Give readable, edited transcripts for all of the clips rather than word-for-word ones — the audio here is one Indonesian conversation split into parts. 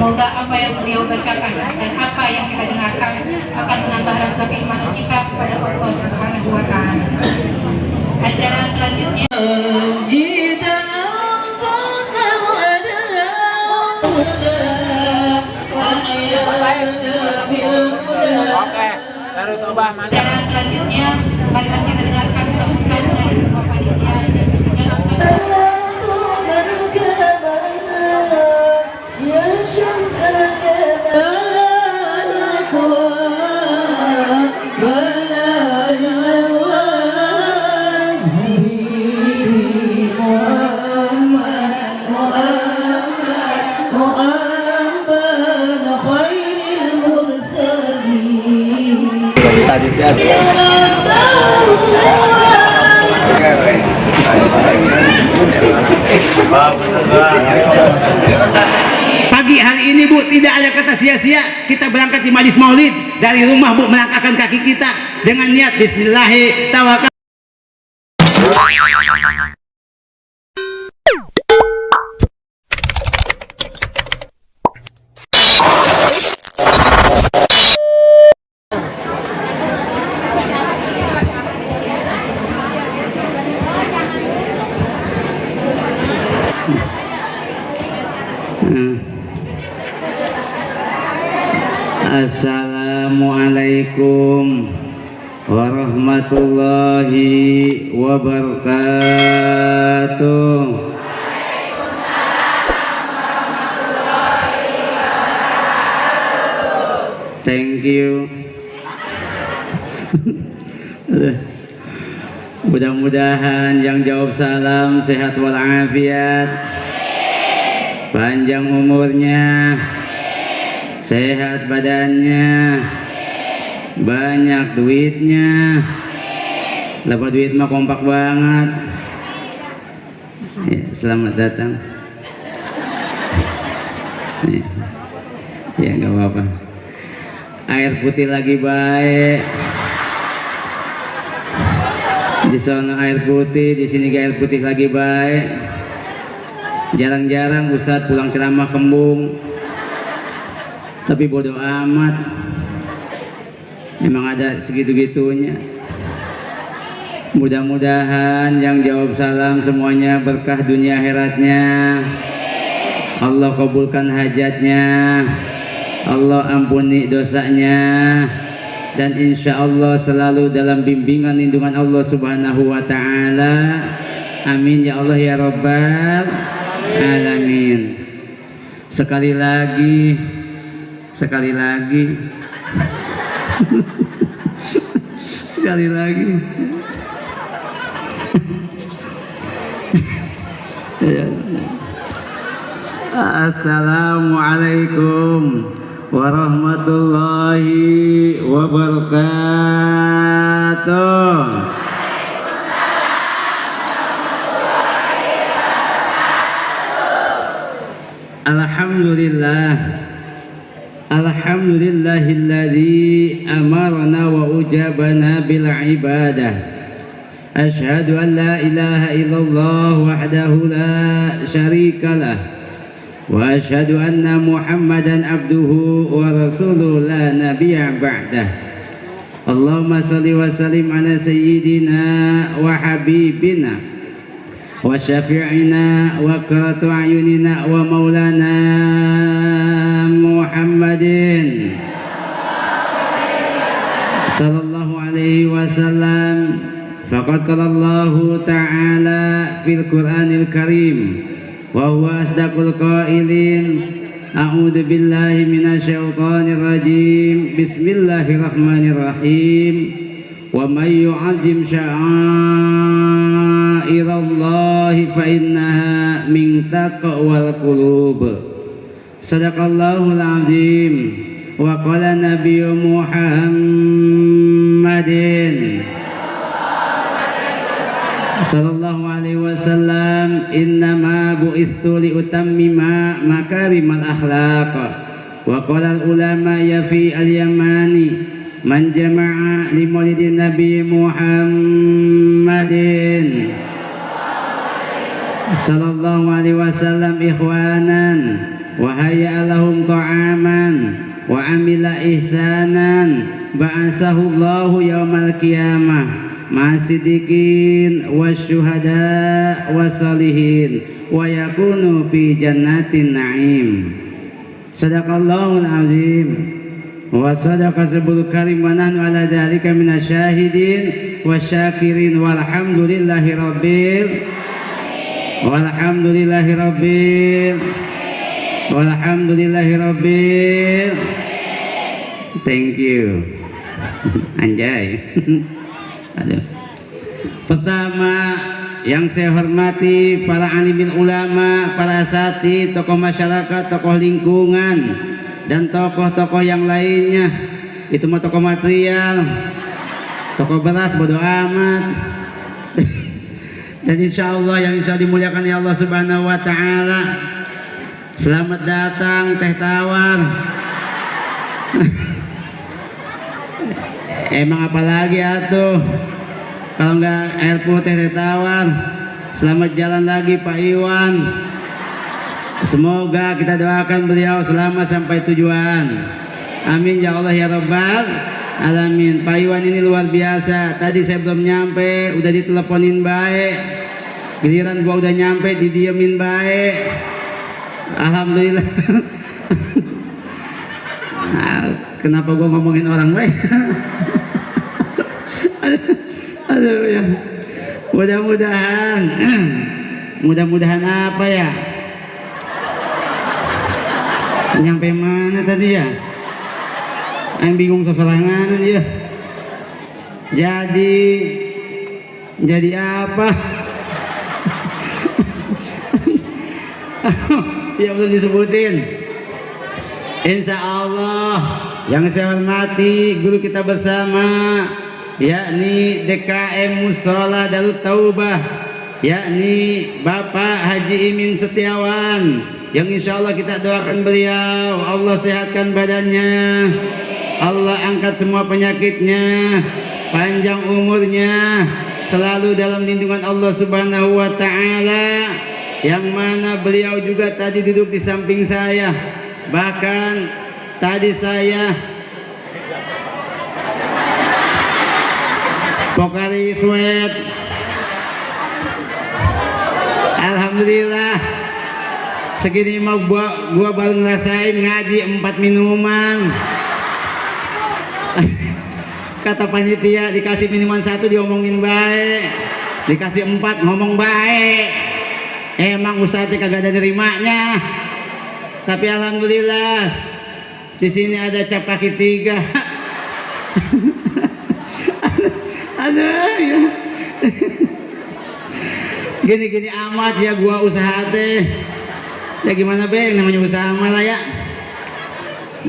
Semoga apa yang beliau bacakan dan apa yang kita dengarkan akan menambah rasa keimanan kita kepada Allah Subhanahu wa Ta'ala. Acara selanjutnya acara selanjutnya marilah kita dengarkan sambutan dari ketua panitia yang akan pagi hari ini Bu, tidak ada kata sia-sia. Kita berangkat di Majelis Maulid dari rumah Bu, melangkahkan kaki kita dengan niat Bismillahirrahmanirrahim. Assalamualaikum warahmatullahi wabarakatuh. Thank you. Mudah-mudahan yang jawab salam sehat walafiat, panjang umurnya, sehat badannya, banyak duitnya. Dapat duit mah kompak banget. Ya, selamat datang. Ya nggak apa-apa. Air putih lagi baik. Di sana air putih, di sini air putih lagi baik. Jarang-jarang Ustadz pulang ceramah kembung. Tapi bodoh amat, memang ada segitu-gitunya. Mudah-mudahan yang jawab salam semuanya berkah dunia akhiratnya. Allah kabulkan hajatnya, Allah ampuni dosanya, dan insya Allah selalu dalam bimbingan lindungan Allah Subhanahu wa Ta'ala. Amin ya Allah ya Rabbal Alamin. Sekali lagi sekali lagi Assalamualaikum warahmatullahi wabarakatuh. Alhamdulillah. Alhamdulillahilladzi amarna wa ujabana bil ibadah. Ashhadu an la ilaha illallah wahdahu la syarika lah. Wa ashhadu anna Muhammadan abduhu wa rasuluhu la nabiyya ba'dah. Allahumma salli wa sallim ala sayyidina wa habibina wa syafi'ina wa qurratu a'yunina wa maulana Muhammadin sallallahu alaihi wasallam. Faqad qala Allah ta'ala fil Qur'anil Karim wa huwa asdaqul qailin. A'udzu billahi minasyaitonir rajim. Bismillahirrahmanirrahim. Wa may yu'azzim sya'airallahi fa innaha min taqwal qulub. Sadaqallahul azim. Wa qala nabiyyu Muhammadin sallallahu alaihi wasallam, innama bu'istu li utammima makarimal akhlaq. Wa qala al ulama ya fi al yamani man jama'a li maulidin nabi Muhammadin sallallahu alaihi wasallam ikhwanan wa hayya lahum ta'aman wa amila ihsanan ba'asahu Allahu yaumal qiyamah ma'asidikin wasyuhada wasalihin wa yakunu fi jannatin na'im. Sadaqallahul azim wa sadaqa sabul karim wa nahnu ala dzalika minasyahidin wasyakirin walhamdulillahi rabbil thank you. Anjay. Aduh. Pertama yang saya hormati para alimin ulama, para asatidz, tokoh masyarakat, tokoh lingkungan, dan tokoh-tokoh yang lainnya. Itu mah tokoh material, tokoh beras bodo amat. Dan insya Allah yang insya dimuliakan ya Allah Subhanahu wa Ta'ala. Selamat datang teh tawar. Emang apalagi atuh kalau nggak air putih teh tawar. Selamat jalan lagi Pak Iwan. Semoga kita doakan beliau selamat sampai tujuan. Amin ya Allah ya Rabbal alamin. Pak Iwan ini luar biasa. Tadi saya belum nyampe udah diteleponin baik. Giliran gua udah nyampe didiemin baik. Alhamdulillah. Kenapa gua ngomongin orang baik? Aduh ya. Mudah-mudahan apa ya? Nyampe mana tadi ya? Yang bingung sosorangan dia. Jadi apa? Ya belum disebutin. Insya Allah yang saya hormati guru kita bersama, yakni DKM Mushola Darut Taubah, yakni Bapak Haji Imin Setiawan, yang insya Allah kita doakan beliau, Allah sehatkan badannya, Allah angkat semua penyakitnya, panjang umurnya, selalu dalam lindungan Allah Subhanahu wa Ta'ala. Yang mana beliau juga tadi duduk di samping saya, bahkan tadi saya Pokari Sweat. Alhamdulillah segini mau gua baru ngerasain ngaji 4 minuman. Kata panitia dikasih minuman 1 diomongin baik, dikasih 4 ngomong baik. Emang ustadznya kagak ada nerimanya. Tapi alhamdulillah di sini ada cap kaki 3. Ada ya. Gini-gini amat ya gua usaha teh. Ya gimana Beng, namanya usaha malah ya.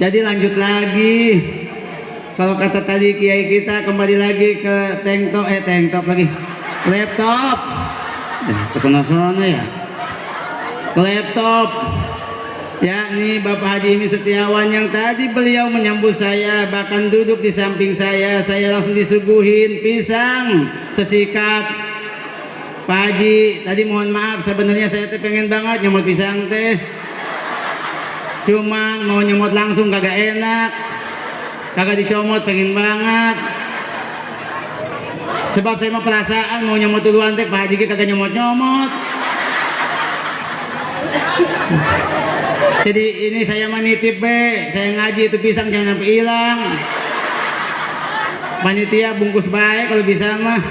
Jadi lanjut lagi. Kalau kata tadi kiai kita kembali lagi ke tank top lagi. Laptop. Kesono-sono ya. Ke laptop. Yakni Bapak Haji Imin Setiawan yang tadi beliau menyambut saya, bahkan duduk di samping saya langsung disuguhin pisang sesikat. Pak Haji, tadi mohon maaf sebenarnya saya teh pengen banget nyemot pisang teh. Cuman mau nyemot langsung kagak enak. Kagak dicomot pengen banget. Sebab saya mau perasaan mau nyemot duluan teh, Pak Haji kagak nyomot-nyomot. Jadi ini saya menitip saya ngaji itu pisang jangan sampai hilang. Panitia bungkus baik kalau bisa mah.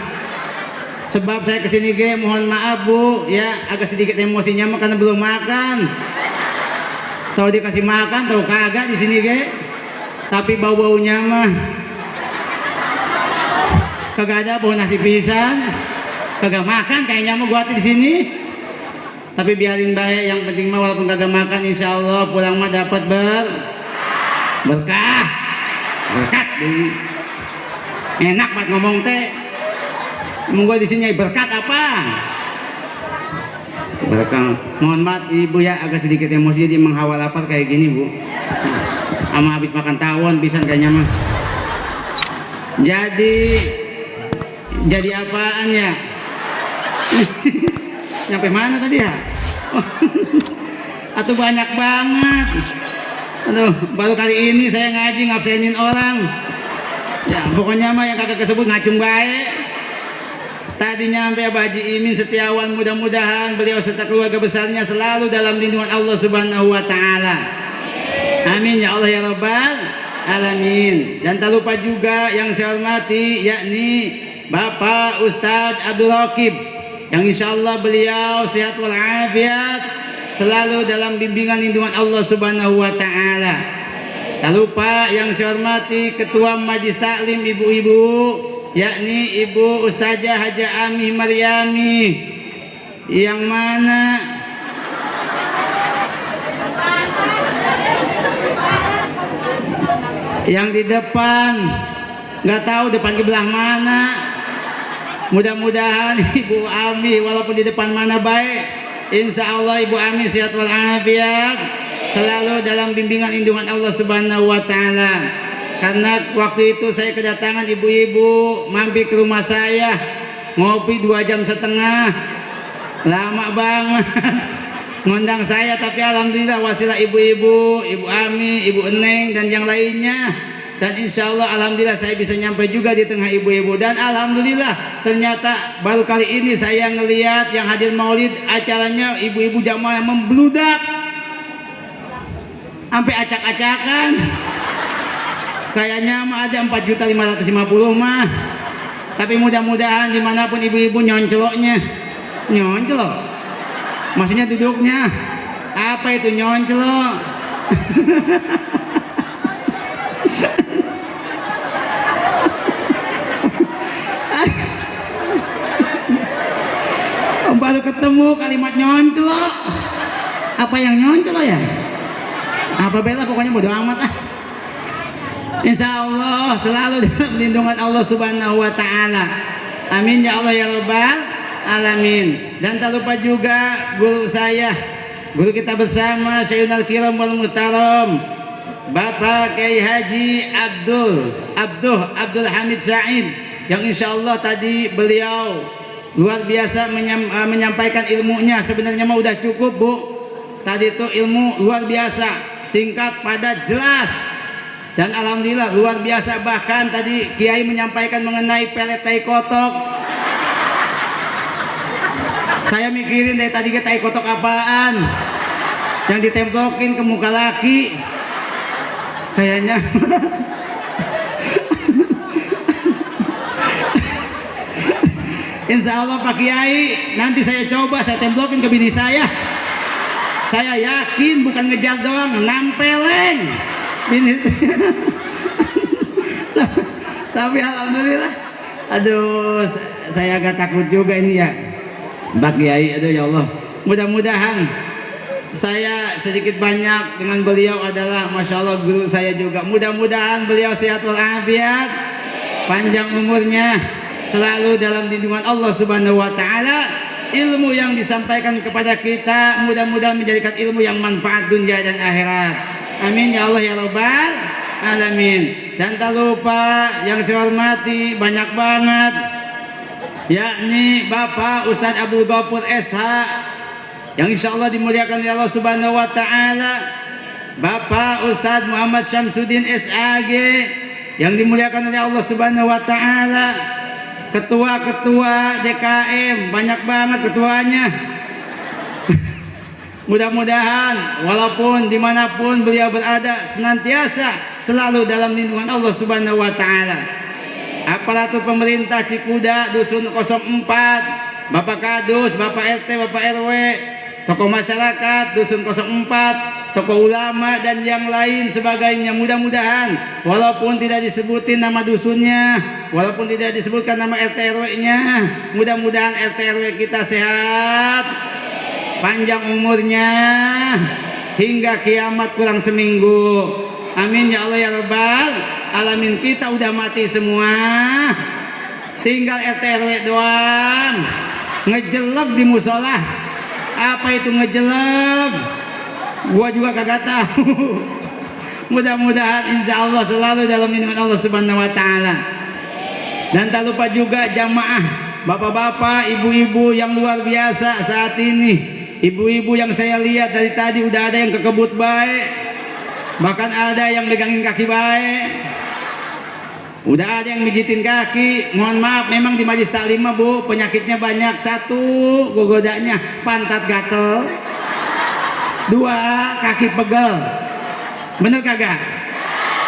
Sebab saya kesini mohon maaf Bu ya, agak sedikit emosinya mah karena belum makan. Tahu dikasih makan tahu kagak di sini tapi bau-baunya mah kagak ada bau nasi pisang, kagak makan kayaknya mah gua di sini. Tapi biarin baik, yang penting mah walaupun kagak makan insya Allah pulang mah dapat berkah. Enak banget ngomong teh. Emang gua di sini berkat apa? Berkah. Mohon maaf Ibu ya, agak sedikit emosi dia menghawal lapar kayak gini Bu. Ama habis makan tawon pisan kayaknya mah. Jadi apaan ya? Nyampe mana tadi ya? Atau banyak banget. Aduh, baru kali ini saya ngaji ngabsenin orang. Ya, pokoknya mah yang kagak kesebut ngacung baik. Tadinya sampai Abah Haji Imin Setiawan, mudah-mudahan beliau serta keluarga besarnya selalu dalam lindungan Allah Subhanahu wa taala. Amin ya Allah ya Rabbal alamin. Dan tak lupa juga yang saya hormati yakni Bapak Ustadz Abdul Raqib yang insyaallah beliau sehat walafiat selalu dalam bimbingan lindungan Allah Subhanahu wa taala. Tak lupa yang saya hormati Ketua Majelis Taklim ibu-ibu yakni Ibu Ustazah Haja Amih Maryami yang mana yang di depan nggak tahu depan ke belah mana. Mudah-mudahan Ibu Ami walaupun di depan mana baik, insya Allah Ibu Ami sehat walafiat selalu dalam bimbingan lindungan Allah Subhanahu wa taala. Karena waktu itu saya kedatangan ibu-ibu mampir ke rumah saya ngopi 2,5 jam, lama banget ngundang saya, tapi alhamdulillah wasilah ibu-ibu, Ibu Ami, Ibu Eneng dan yang lainnya, dan insya Allah alhamdulillah saya bisa nyampe juga di tengah ibu-ibu. Dan alhamdulillah ternyata baru kali ini saya ngelihat yang hadir maulid acaranya ibu-ibu jamaah yang membludak sampai acak-acakan. Kayaknya mah ada 4.550.000 mah. Tapi mudah-mudahan dimanapun ibu-ibu nyonceloknya. Nyoncelok? Maksudnya duduknya. Apa itu nyoncelok? Baru ketemu kalimat nyoncelok. Apa yang nyoncelok ya? Apa bela pokoknya bodo amat ah. Insya Allah selalu dalam lindungan Allah Subhanahu wa taala. Amin ya Allah ya Rabbal alamin. Dan tak lupa juga guru saya, guru kita bersama Sayyidina Al-Kiram wal Muhtaram Bapak Kiai Haji Abdul Hamid Said yang insya Allah tadi beliau luar biasa menyampaikan ilmunya. Sebenarnya mah udah cukup Bu. Tadi itu ilmu luar biasa, singkat, padat, jelas. Dan alhamdulillah luar biasa, bahkan tadi Kiai menyampaikan mengenai pelet tai kotok. Saya mikirin dari tadi tai kotok apaan yang ditemplokin ke muka laki. Kayaknya insya Allah Pak Kiai nanti saya coba saya templokin ke bini saya. Saya yakin bukan ngejar doang, nampeleng bini saya. Tapi alhamdulillah, aduh saya agak takut juga ini ya Pak Kiai. Aduh ya Allah, mudah-mudahan saya sedikit banyak dengan beliau adalah Masya Allah guru saya juga. Mudah-mudahan beliau sehat walafiat, panjang umurnya, selalu dalam lindungan Allah Subhanahu wa taala. Ilmu yang disampaikan kepada kita mudah-mudahan menjadikan ilmu yang manfaat dunia dan akhirat. Amin ya Allah ya Rabbal alamin. Dan tak lupa yang saya hormati banyak banget yakni Bapak Ustadz Abdul Ghafur SH yang insya Allah dimuliakan oleh Allah Subhanahu wa taala. Bapak Ustadz Muhammad Syamsuddin SAG yang dimuliakan oleh Allah Subhanahu wa taala. Ketua-ketua DKM banyak banget ketuanya. Mudah-mudahan walaupun dimanapun beliau berada senantiasa selalu dalam lindungan Allah Subhanahu wa taala. Aparatur pemerintah Cikuda Dusun 04, Bapak Kadus, Bapak RT, Bapak RW, tokoh masyarakat Dusun 04, tokoh ulama dan yang lain sebagainya. Mudah-mudahan walaupun tidak disebutin nama dusunnya, walaupun tidak disebutkan nama RT RW-nya, mudah-mudahan RT RW kita sehat, panjang umurnya hingga kiamat kurang seminggu. Amin ya Allah ya Rabbal alamin. Kita udah mati semua, tinggal RT RW doang ngejelek di musola. Apa itu ngejelek? Gua juga kagak tahu. Mudah-mudahan insya Allah selalu dalam lindungan Allah Subhanahu wa taala. Dan tak lupa juga jamaah bapak-bapak, ibu-ibu yang luar biasa saat ini Ibu-ibu yang saya lihat dari tadi udah ada yang kekebut baik, bahkan ada yang megangin kaki baik, udah ada yang mijitin kaki. Mohon maaf, memang di majelis taklim mah Bu penyakitnya banyak. Satu, gogodanya pantat gatel. Dua, kaki pegel. Bener kagak?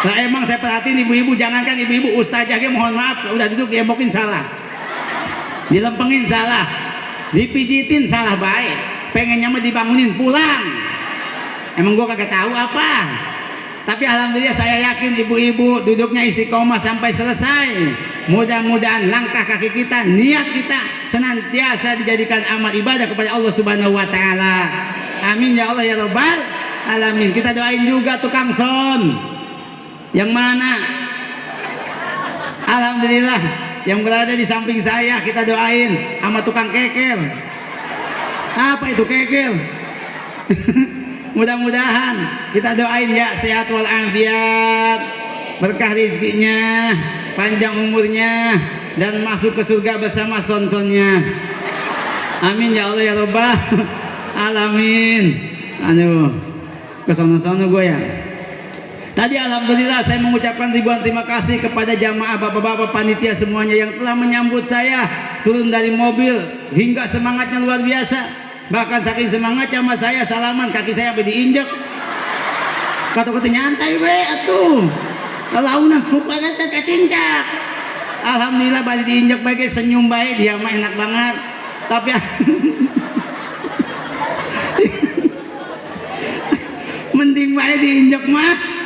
Nah emang saya perhatiin ibu-ibu, jangankan ibu-ibu, ustazah ge mohon maaf, udah duduk diembokin salah, dilempengin salah, dipijitin salah baik, pengennya mah dibangunin pulang. Emang gua kagak tahu apa. Tapi alhamdulillah saya yakin ibu-ibu duduknya istiqomah sampai selesai. Mudah-mudahan langkah kaki kita, niat kita senantiasa dijadikan amal ibadah kepada Allah Subhanahu wa taala. Amin ya Allah ya rabbal alamin. Kita doain juga tukang son. Yang mana? Alhamdulillah yang berada di samping saya, kita doain sama tukang keker. Apa itu keker? Mudah-mudahan kita doain ya sehat walafiat, berkah rezekinya, panjang umurnya, dan masuk ke surga bersama son-sonnya. Amin ya Allah ya rabbal alamin. Aduh, kesono-sono gue ya. Tadi alhamdulillah saya mengucapkan ribuan terima kasih kepada jamaah, bapak-bapak panitia semuanya yang telah menyambut saya turun dari mobil, hingga semangatnya luar biasa. Bahkan saking semangatnya sama saya salaman, kaki saya sampai diinjek. Kata-kata nyantai we atuh. Launan suka kata kecincak. Alhamdulillah balik diinjek baik, senyum baik, dia mah enak banget. Tapi mending baik diinjek mah.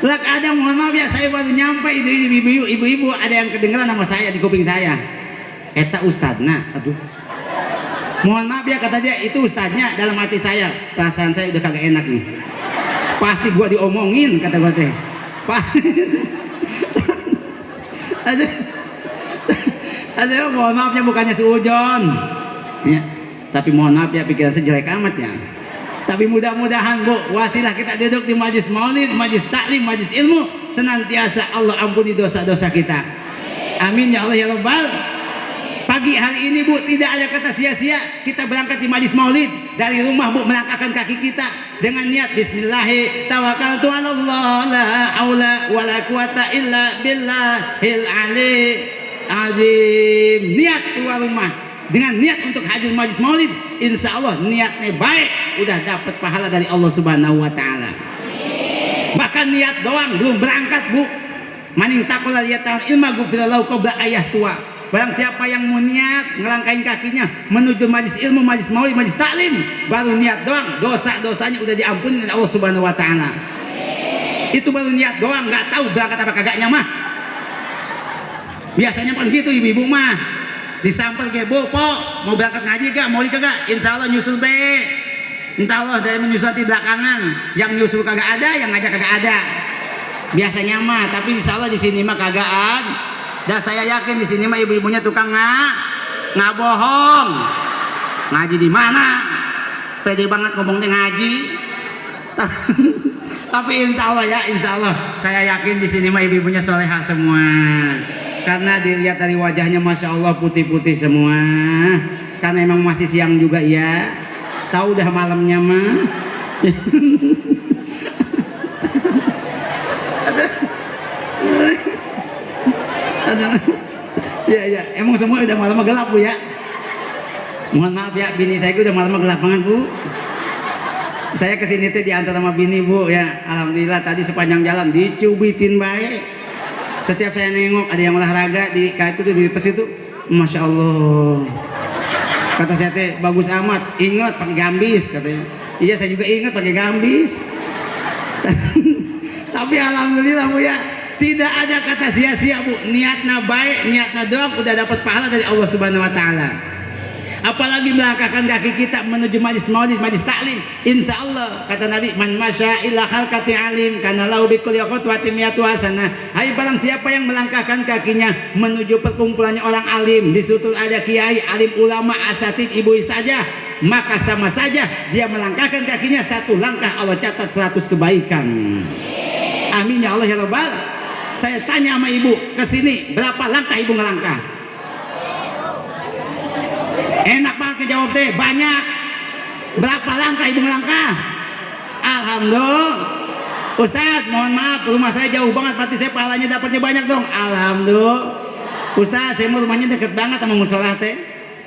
Lak ada, mohon maaf ya, saya baru nyampe ibu-ibu ada yang kedengeran nama saya di kuping saya. Eta ustadna, aduh. Mohon maaf ya, kata dia itu ustadnya. Dalam hati saya, perasaan saya udah kagak enak nih. Pasti gua diomongin, kata gua teh. Aduh, mohon maafnya bukannya seujon. Ya, tapi mohon maaf ya, pikiran saya jelek amat ya. Tapi mudah-mudahan Bu, wasilah kita duduk di majlis maulid, majlis taklim, majlis ilmu, senantiasa Allah ampuni dosa-dosa kita. Amin ya Allah ya rabbal. Pagi hari ini Bu, tidak ada kata sia-sia. Kita berangkat di majlis maulid dari rumah Bu, melangkahkan kaki kita dengan niat bismillahi tawakkaltu 'ala Allah la haula wala quwata illa billahil aliyyil azim. Niat keluar rumah dengan niat untuk hadir majlis maulid, insya Allah niatnya baik, udah dapat pahala dari Allah Subhanahu wa taala. Bahkan niat doang belum berangkat Bu, maning takola lihat tahun ilma gufirallahu qabla ayah tua. Barang siapa yang mau niat ngelangkain kakinya menuju majlis ilmu, majlis maulid, majlis taklim, baru niat doang, dosa-dosanya udah diampuni oleh Allah Subhanahu wa taala. Itu baru niat doang, nggak tahu berangkat apa kagaknya mah. Biasanya kan gitu ibu-ibu mah. Disamper ke Bu, Pok, mau berangkat ngaji gak? Mau kagak? Insya Allah nyusul be. Entah Allah dari menyusul di belakangan. Yang nyusul kagak ada, yang ngajak kagak ada. Biasanya mah, tapi insya Allah di sini mah kagak ada. Dan saya yakin di sini mah ibu-ibunya tukang nggak bohong. Ngaji di mana? Pede banget ngomongnya ngaji. Tapi insya Allah ya, insya Allah saya yakin di sini mah ibu-ibunya solehah semua. Karena dilihat dari wajahnya Masya Allah putih-putih semua. Karena emang masih siang juga ya. Tahu udah malamnya mah. Ya, emang semua udah malam gelap Bu ya. Mohon maaf ya, bini saya udah malam gelap banget Bu. Saya kesini tuh diantar sama bini Bu ya. Alhamdulillah tadi sepanjang jalan dicubitin baik. Setiap saya nengok ada yang olahraga di kayak itu di pes itu, Masya Allah. Kata saya teh bagus amat, ingat pakai gambis katanya. Iya saya juga ingat pakai gambis. Tapi alhamdulillah Bu ya, tidak ada kata sia-sia Bu. Niatnya baik, niatnya doang udah dapat pahala dari Allah Subhanahu wa taala. Apalagi melangkahkan kaki kita menuju majlis maulid, majlis taklim, insya Allah kata Nabi, man masya illa khalqati alim kana lahu bi kulli khutwatin mi'atu hasanah. Hai barang siapa yang melangkahkan kakinya menuju perkumpulannya orang alim, di situ ada kiai, alim, ulama, asatid, ibu ustazah, maka sama saja dia melangkahkan kakinya satu langkah Allah catat 100 kebaikan. Amin ya Allah ya rabbal. Saya tanya sama ibu kesini berapa langkah ibu ngelangkah? Enak banget ngejawab teh, banyak. Berapa langkah ibu ngelangkah? Alhamdulillah. Ustadz, mohon maaf, rumah saya jauh banget, berarti saya pahalanya dapatnya banyak dong. Alhamdulillah. Ustadz, saya mau rumahnya deket banget sama musola teh.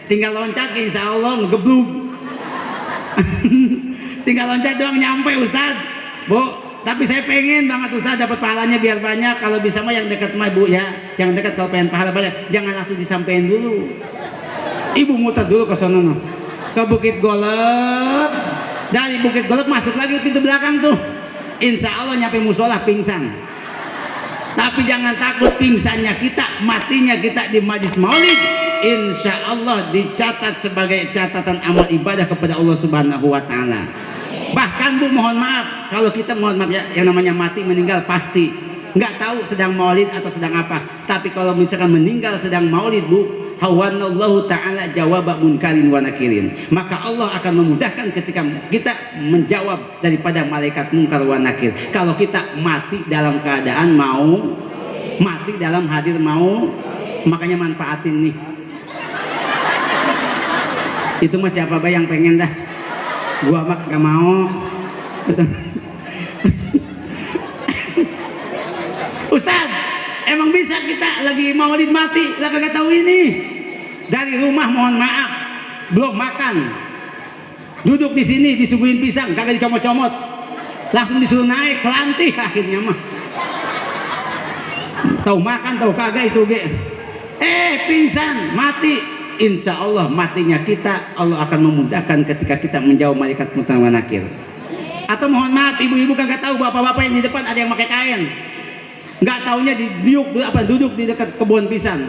Tinggal loncat, insya Allah ngegeblug. Tinggal loncat doang nyampe Ustadz. Bu, tapi saya pengen banget Ustadz dapat pahalanya biar banyak. Kalau bisa mah yang dekat mah Bu ya, yang dekat kalau pengen pahala banyak, jangan langsung disampein dulu. Ibu muter dulu ke sono, ke Bukit Golep. Dari Bukit Golep masuk lagi pintu belakang tuh. Insya Allah nyampe musola pingsan. Tapi jangan takut, pingsannya kita, matinya kita di majlis maulid, insya Allah dicatat sebagai catatan amal ibadah kepada Allah Subhanahu wa Ta'ala. Bahkan Bu, mohon maaf, kalau kita mohon maaf ya, yang namanya mati meninggal pasti nggak tahu sedang maulid atau sedang apa. Tapi kalau misalkan meninggal sedang maulid Bu, hawanallahu ta'ala jawaba munkarin wa nakirin, maka Allah akan memudahkan ketika kita menjawab daripada malaikat munkar wa nakir. Kalau kita mati dalam keadaan mau, mati dalam hadir mau, makanya manfaatin nih. Itu mah siapa yang pengen dah, gua mah gak mau. Betul. Ustaz, emang bisa kita lagi maulid mati lah kagak tahu ini? Dari rumah mohon maaf belum makan, duduk di sini disuguhin pisang kagak dicomot-comot, langsung disuruh naik kelantih akhirnya mah. Tahu makan tahu kagak itu ge. Pingsan mati. Insya Allah matinya kita Allah akan memudahkan ketika kita menjauh malaikat munkar wa nakir. Atau mohon maaf ibu-ibu kagak tahu bapak-bapak yang di depan ada yang pakai kain, nggak taunya duduk di dekat kebun pisang,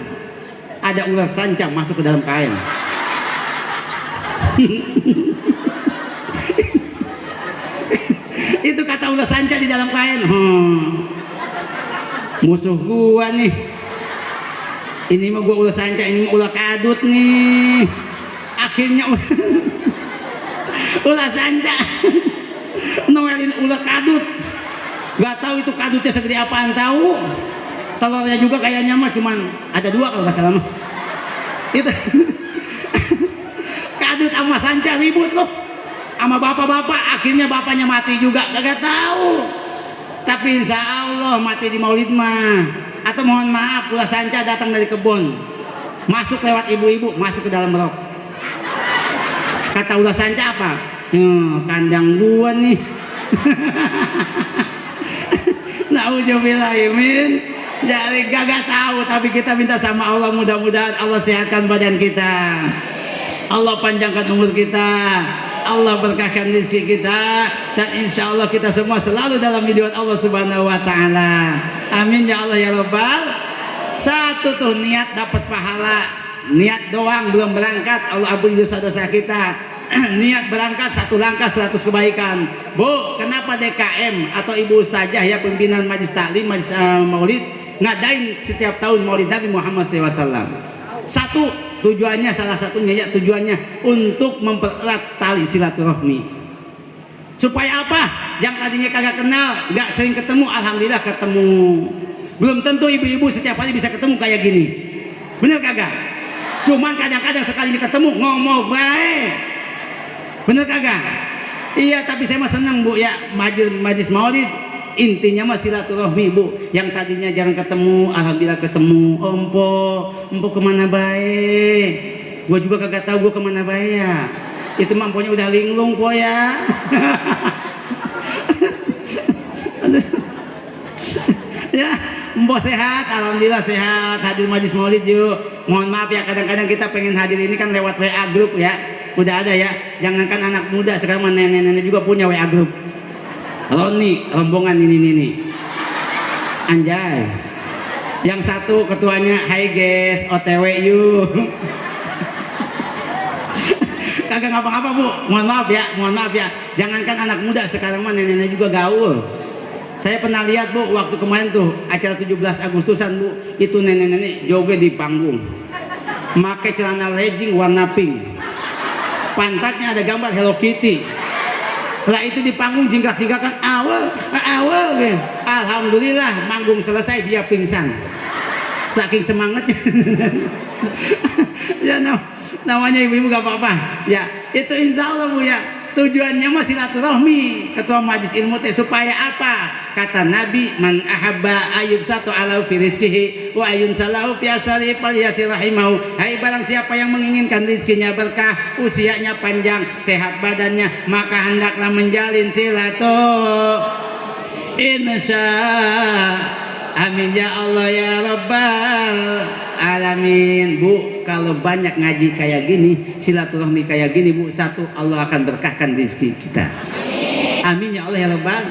ada ular sanca masuk ke dalam kain. Itu kata ular sanca di dalam kain. Musuh gua nih, ini mah gua ular sanca, ini mah ular kadut nih. Akhirnya ular sanca noelin ular kadut. Gak tahu itu kadutnya segede apaan, tahu telurnya juga kayaknya mah cuman ada 2 kalau nggak salah mah. Itu kadut sama sanca ribut loh sama bapak-bapak, akhirnya bapaknya mati juga gak tahu. Tapi insya Allah mati di maulid mah. Atau mohon maaf ular sanca datang dari kebun, masuk lewat ibu-ibu, masuk ke dalam rok. Kata ular sanca apa? Kandang gua nih. Nauzubillahimin. Jadi gak tahu, tapi kita minta sama Allah mudah-mudahan Allah sehatkan badan kita, Allah panjangkan umur kita, Allah berkahkan rezeki kita, dan insya Allah kita semua selalu dalam lindungan Allah Subhanahu wa Ta'ala. Amin ya Allah ya Rabbal. Satu tuh niat dapat pahala, niat doang belum berangkat Allah ampuni dosa-dosa kita. Niat berangkat 1 langkah 100 kebaikan. Bu, kenapa DKM atau Ibu Ustazah ya pimpinan Majlis Taklim Majlis Maulid ngadain setiap tahun Maulid Nabi Muhammad SAW? Satu tujuannya, salah satunya ya tujuannya untuk mempererat tali silaturahmi. Supaya apa? Yang tadinya kagak kenal, nggak sering ketemu, alhamdulillah ketemu. Belum tentu ibu-ibu setiap hari bisa ketemu kayak gini, bener kagak? Cuman kadang-kadang sekali ketemu ngomong baik. Bener kagak? Iya, tapi saya mah senang Bu ya, majlis maulid intinya mah silaturahmi Bu. Yang tadinya jarang ketemu, alhamdulillah ketemu. Empo kemana baik? Gue juga kagak tahu gue kemana baik ya. Itu mah emponya udah linglung po ya. Ya, empo sehat, alhamdulillah sehat. Hadir majlis maulid yuk. Mohon maaf ya, kadang-kadang kita pengen hadir ini kan lewat WA grup ya. Udah ada ya, jangankan anak muda, sekarang mah nenek-nenek juga punya WA grup. Roni, rombongan ini. Anjay. Yang satu ketuanya, hai guys, OTW yuk. Kagak ngapa-ngapa Bu, mohon maaf ya. Jangankan anak muda, sekarang mah nenek-nenek juga gaul. Saya pernah lihat Bu, waktu kemarin tuh acara 17 Agustusan Bu, itu nenek-nenek joget di panggung, pakai celana legging warna pink. Pantatnya ada gambar Hello Kitty. Lah itu di panggung jingkrak-jingkrakan awal gitu. Alhamdulillah manggung selesai dia pingsan. Saking semangatnya. Ya namanya ibu-ibu gak apa-apa. Ya itu insya Allah Bu ya. Tujuannya mah silaturahmi. Ketua majelis ilmu teh supaya apa? Kata Nabi, man ahabba ayub satu ala fi rizqihi wa ayun salahu fi asari falyasir rahimahu. Hai barang siapa yang menginginkan rizkinya berkah, usianya panjang, sehat badannya, maka hendaklah menjalin insya. Amin ya Allah ya Rabbal alamin. Bu, kalau banyak ngaji kayak gini, silaturahmi kayak gini Bu, satu, Allah akan berkahkan rezeki kita. Amin ya Allah ya Rabbal.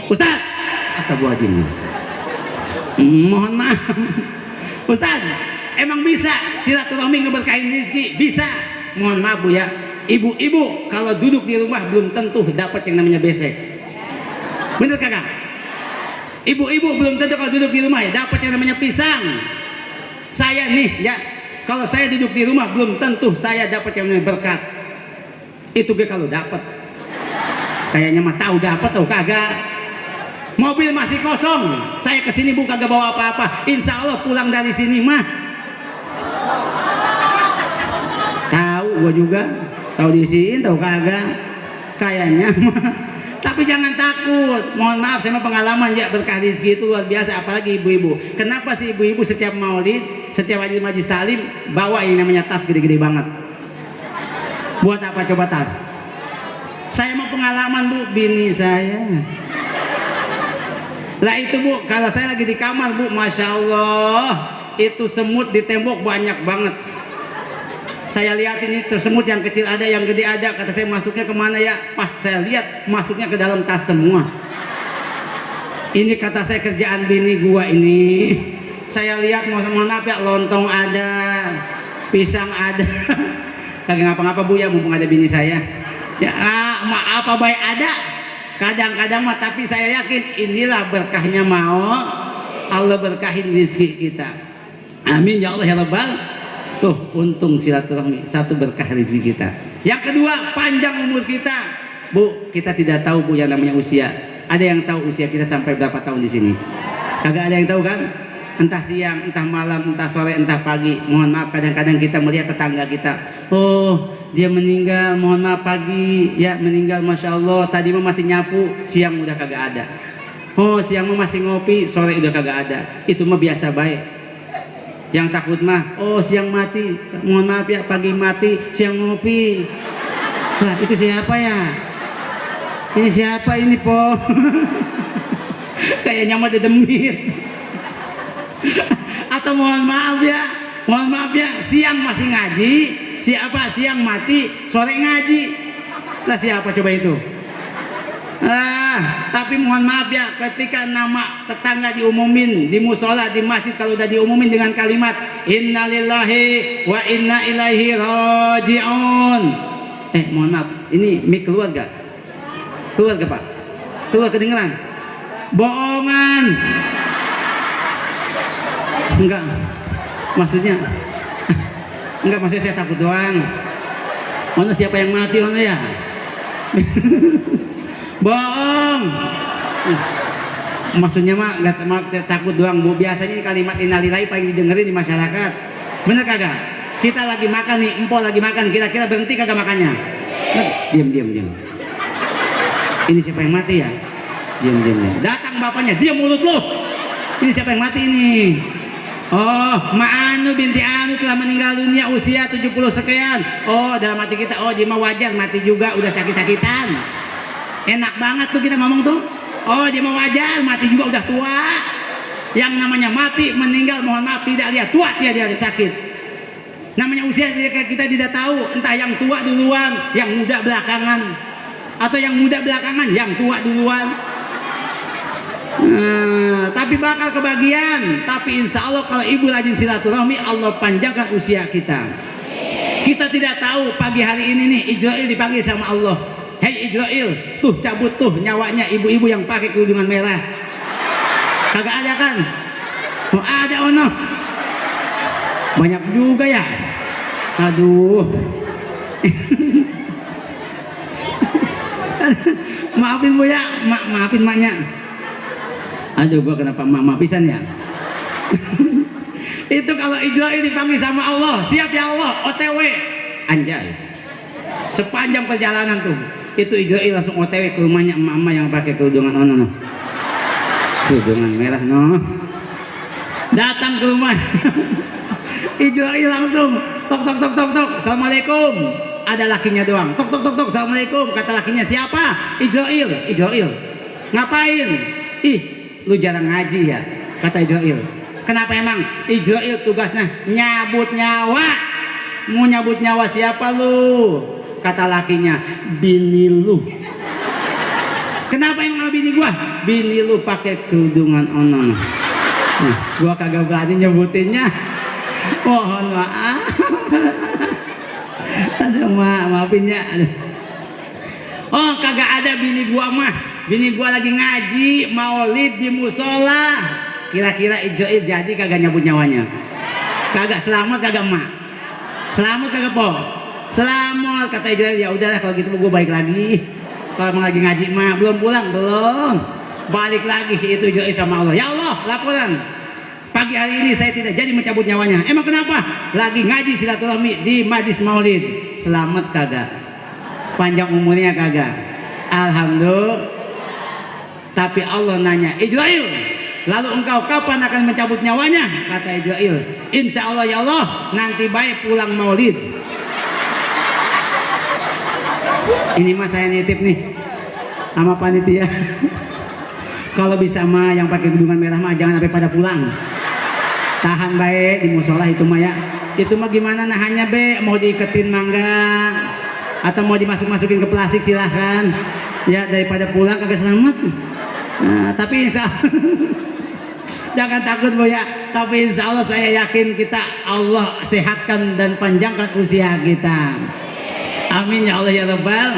Ustaz, astagfirullahaladzim. Mohon maaf Ustaz, emang bisa silaturahmi ngeberkahin rezeki? Bisa. Mohon maaf Bu ya, ibu-ibu kalau duduk di rumah belum tentu dapat yang namanya besek. Bener kagak? Ibu-ibu belum tentu kalau duduk di rumah ya dapat yang namanya pisang. Saya nih ya, kalau saya duduk di rumah belum tentu saya dapat yang namanya berkat. Itu gue kalau dapat. Kayaknya mah tahu dapat tahu kagak. Mobil masih kosong, saya kesini Bu kagak bawa apa-apa. Insya Allah pulang dari sini mah tahu gue juga, tahu diisiin tahu kagak. Kayaknya mah. Tapi jangan takut, mohon maaf saya mah pengalaman ya, berkah rezeki itu luar biasa, apalagi ibu-ibu. Kenapa sih ibu-ibu setiap maulid, setiap majelis taklim bawa yang namanya tas gede-gede banget? Buat apa coba tas? Saya mau pengalaman Bu, bini saya. Lah itu Bu, kalau saya lagi di kamar Bu, masya Allah, itu semut di tembok banyak banget. Saya lihatin itu semut yang kecil ada, yang gede ada. Kata saya masuknya kemana ya? Pas saya lihat masuknya ke dalam tas semua. Ini kata saya kerjaan bini gua ini. Saya lihat mohon maaf ya, lontong ada, pisang ada. Kagak ngapa-ngapa Bu ya, mumpung ada bini saya. Ya maaf apa baik ada. Kadang-kadang mah, tapi saya yakin inilah berkahnya mau Allah berkahin rezeki kita. Amin ya Allah ya Rabbal. Tuh untung silaturahmi, satu berkah rezeki kita. Yang kedua, panjang umur kita. Bu, kita tidak tahu Bu yang namanya usia. Ada yang tahu usia kita sampai berapa tahun di sini? Kagak ada yang tahu kan? Entah siang, entah malam, entah sore, entah pagi. Mohon maaf, kadang-kadang kita melihat tetangga kita. Oh, dia meninggal, mohon maaf pagi, ya meninggal, masya Allah. Tadi mah masih nyapu, siang udah kagak ada. Oh, siang mah masih ngopi, sore udah kagak ada. Itu mah biasa baik. Yang takut mah, oh siang mati, mohon maaf ya, pagi mati, siang ngopi. Lah itu siapa ya? Ini siapa ini Po? Kayaknya mah dedemit. Atau mohon maaf ya, siang masih ngaji, siang mati, sore ngaji. Lah siapa coba itu? Tapi mohon maaf ya, ketika nama tetangga diumumin di musola, di masjid, kalau udah diumumin dengan kalimat innalillahi wa inna ilaihi raji'un. Mohon maaf, ini mic keluar gak? Keluar gak Pak? Keluar kedengeran? Bohongan. Enggak, maksudnya saya takut doang. Mana siapa yang mati mana ya? Bohong. Maksudnya mah nggak takut doang Bu. Biasanya ini kalimat innalillahi paling didengerin di masyarakat. Bener kagak? Kita lagi makan nih, empol lagi makan, kira-kira berhenti kagak makannya? Diam. Ini siapa yang mati ya? Diam. Datang bapaknya, diam mulut lu. Ini siapa yang mati ini? Oh, Ma'anu binti Anu telah meninggal dunia usia 70 sekian. Oh, dalam hati kita, oh dia mah wajar mati juga, udah sakit-sakitan. Enak banget tuh kita ngomong tuh. Oh dia mau wajar mati juga udah tua. Yang namanya mati meninggal mohon maaf tidak lihat tua, dia sakit. Namanya usia kita tidak tahu, entah yang tua duluan, yang muda belakangan, atau yang muda belakangan, yang tua duluan. Tapi bakal kebagian. Tapi insya Allah kalau ibu rajin silaturahmi, Allah panjangkan usia kita. Kita tidak tahu pagi hari ini nih Ijrail dipanggil sama Allah. Hei Ijrail, tuh cabut tuh nyawanya ibu-ibu yang pakai kerudungan merah. Kagak ada kan? Oh ada ono. Banyak juga ya. Aduh. Maafin Bu ya, maafin maknya. Aduh gua kenapa maafisan ya? Itu kalau Ijrail dipanggil sama Allah, siap ya Allah, OTW. Anjay. Sepanjang perjalanan tuh itu Ijrail langsung OTW ke rumahnya emak-emak yang pakai kerudungan ono no. Kerudungan merah no. Datang ke rumah. Ijrail langsung tok tok tok tok tok. Assalamualaikum. Ada lakinya doang. Tok tok tok tok. Assalamualaikum. Kata lakinya, siapa? Ijrail. Ijrail. Ngapain? Ih, lu jarang ngaji ya? Kata Ijrail. Kenapa emang? Ijrail tugasnya nyabut nyawa. Mau nyabut nyawa siapa lu? Kata lakinya, bini lu. Kenapa emang bini gua? Bini lu pakai kerudungan ono. Gua kagak berani nyebutinnya. Mohon maaf. Aduh, maafin ya. Oh, kagak ada bini gua mah. Bini gua lagi ngaji maulid di musola. Kira-kira Ijrail jadi kagak nyabut nyawanya? Kagak selamat kagak mak? Selamat kagak po? Selamat, kata Ijrail. Ya udahlah kalau gitu gua balik lagi. Kalau emang lagi ngaji mah belum pulang belum. Balik lagi itu Ijrail sama Allah. Ya Allah, laporan. Pagi hari ini saya tidak jadi mencabut nyawanya. Emang kenapa? Lagi ngaji silaturahmi di majlis maulid. Selamat kagak? Panjang umurnya kagak? Alhamdulillah. Tapi Allah nanya, Ijrail, lalu engkau kapan akan mencabut nyawanya? Kata Ijrail, insya Allah ya Allah, nanti baik pulang maulid. Ini mah saya nitip nih sama panitia. Kalau bisa mah yang pakai kerudungan merah mah jangan sampai pada pulang. Tahan baik di musola itu mah ya. Itu mah gimana nahannya be? Mau diiketin mangga atau mau dimasuk-masukin ke plastik silahkan. Ya daripada pulang kagak selamat. Nah, tapi insya Allah jangan takut bu ya. Tapi insya Allah saya yakin kita Allah sehatkan dan panjangkan usia kita. Amin ya Allah ya Rabbal.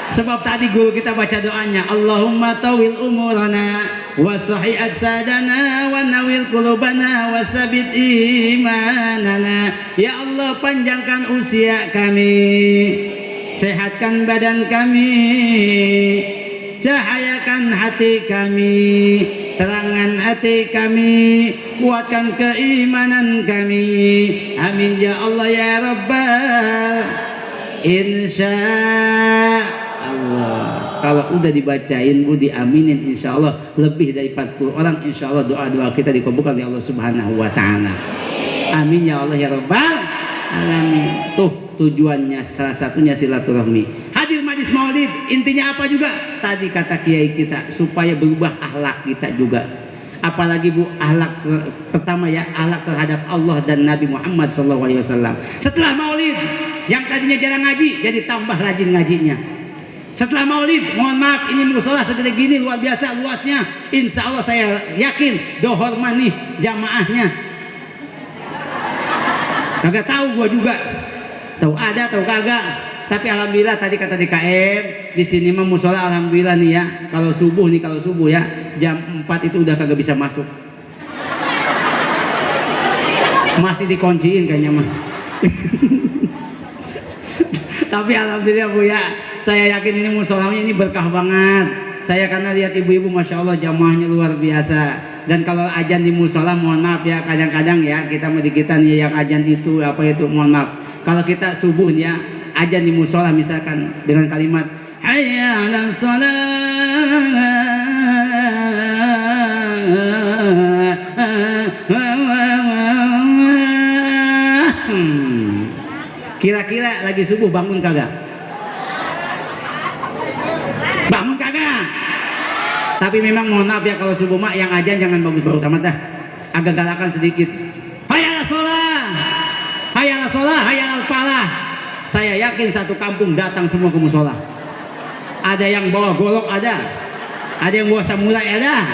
Sebab tadi guru kita baca doanya, Allahumma tawil umurana wa sahih sadana wa nawil qulubana wa sabit imanana. Ya Allah, panjangkan usia kami, sehatkan badan kami, cahayakan hati kami, terangan hati kami, kuatkan keimanan kami. Amin ya Allah ya Rabbal. Insya Allah. Kalau udah dibacain, bu diaminin, insya Allah lebih dari 40 orang, insya Allah doa-doa kita dikabulkan oleh Allah Subhanahu Wa Taala. Amin ya Allah ya Rabbal alamin. Tuh tujuannya salah satunya silaturahmi. Hadir majlis maulid intinya apa juga? Tadi kata kiai kita supaya berubah akhlak kita juga. Apalagi bu akhlak pertama ya, akhlak terhadap Allah dan Nabi Muhammad SAW. Setelah maulid yang tadinya jarang ngaji jadi tambah rajin ngajinya. Setelah maulid, mohon maaf ini musola segede gini luar biasa luasnya. Insya Allah saya yakin dohor nih jamaahnya. Kagak tahu gua juga. Tahu ada, tahu kagak. Tapi alhamdulillah tadi kata DKM di sini mah musola alhamdulillah nih ya. Kalau subuh ya jam 4 itu udah kagak bisa masuk. Masih dikunciin kayaknya mah. Tapi alhamdulillah bu ya, saya yakin ini musolanya ini berkah banget. Saya karena lihat ibu-ibu masya Allah jamaahnya luar biasa. Dan kalau ajan di musola mohon maaf ya, kadang-kadang ya kita medikitan ya yang ajan itu apa itu mohon maaf. Kalau kita subuh ya ajan di musola misalkan dengan kalimat hayya 'alas shalah. Kira-kira lagi subuh bangun kagak? Bangun kagak? Tapi memang mohon maaf ya kalau subuh mak yang ajan jangan bagus-bagus amat dah. Agak galakan sedikit. Hayal sholah, hayal sholah, hayal falah. Saya yakin satu kampung datang semua ke musola. Ada yang bawa golok ada yang bawa samurai ada.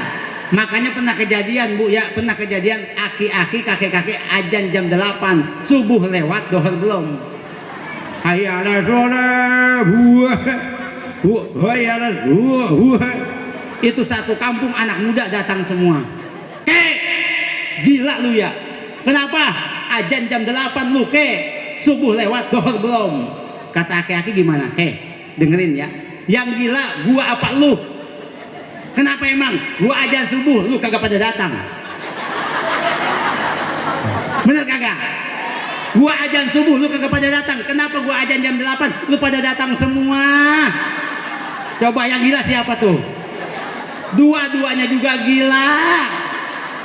Makanya pernah kejadian bu ya, pernah kejadian aki-aki kakek-kakek ajan jam 8 subuh lewat dohor belum. Hayal sholah, hayal itu satu kampung anak muda datang semua. Gila lu ya. Kenapa? Ajan jam 8 lu subuh lewat dohor belum. Kata aki-aki gimana? Dengerin ya. Yang gila gua apa lu? Kenapa emang? Gua ajan subuh lu kagak pada datang. Bener kagak? Gua ajan subuh lu kagak pada datang. Kenapa gua ajan jam 8 lu pada datang semua? Coba yang gila siapa tuh? Dua-duanya juga gila.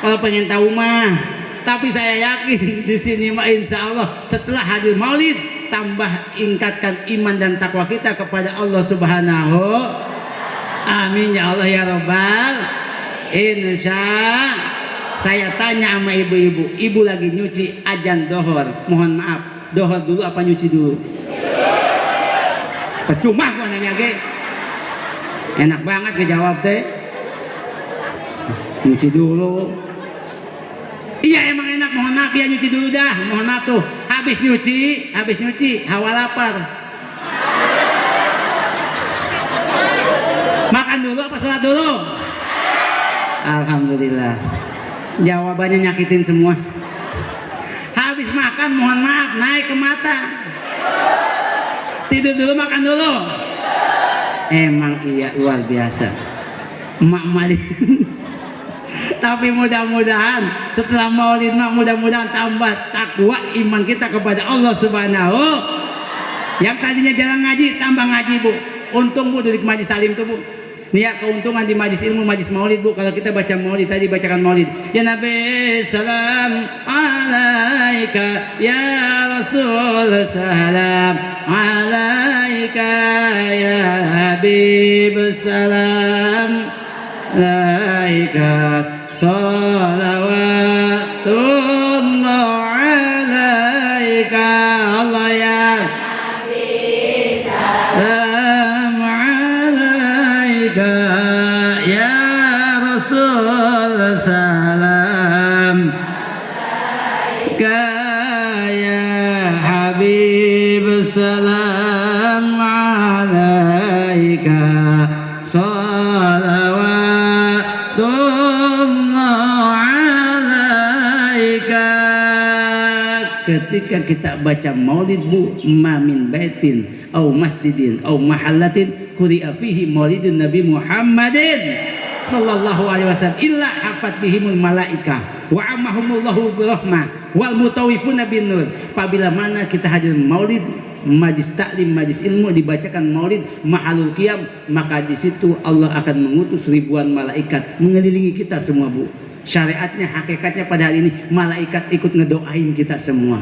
Kalau pengen tahu mah. Tapi saya yakin di sini mah insya Allah setelah hadir maulid tambah ingkatkan iman dan takwa kita kepada Allah Subhanahu. Amin ya Allah ya Rabbal. Insya saya tanya sama ibu-ibu, ibu lagi nyuci ajan dohor, mohon maaf, dohor dulu apa nyuci dulu? Percuma gua nanya ke, enak banget ngejawab teh, nyuci dulu. Iya emang enak, mohon maaf ya nyuci dulu dah, mohon maaf tuh, habis nyuci, hawa lapar. Makan dulu apa sholat dulu? Alhamdulillah. Jawabannya nyakitin semua. Habis makan mohon maaf naik ke mata. Tidur dulu makan dulu. Emang iya luar biasa. Emak Malik. Tapi mudah-mudahan setelah maulid mudah-mudahan tambah takwa iman kita kepada Allah Subhanahu. Yang tadinya jarang ngaji tambah ngaji Bu. Untung Bu duduk majlis taklim tuh Bu. Nih ya keuntungan di majlis ilmu, majlis maulid Bu. Kalau kita baca maulid tadi bacakan maulid. Ya Nabi salam alaika, ya Rasul salam alaika, ya Habib salam alaika, salawatullah alaika, Allah ya salam alaika, ya Rasul salam alaika, ya Habib salam alaika, salawatullah alaika. Ketika kita baca maulid Bu, ma min baitin au masjidin au mahallatin quri'a fihi maulidun Nabi Muhammadin sallallahu alaihi wasallam illa hafat bihimul malaika wa ammahumullahu birahmah wal mutawifuna bin nur. Apabila mana kita hadir maulid, majlis taklim, majlis ilmu, dibacakan maulid mahalul qiyam, maka di situ Allah akan mengutus ribuan malaikat mengelilingi kita semua Bu. Syariatnya, hakikatnya pada hari ini malaikat ikut ngedoain kita semua.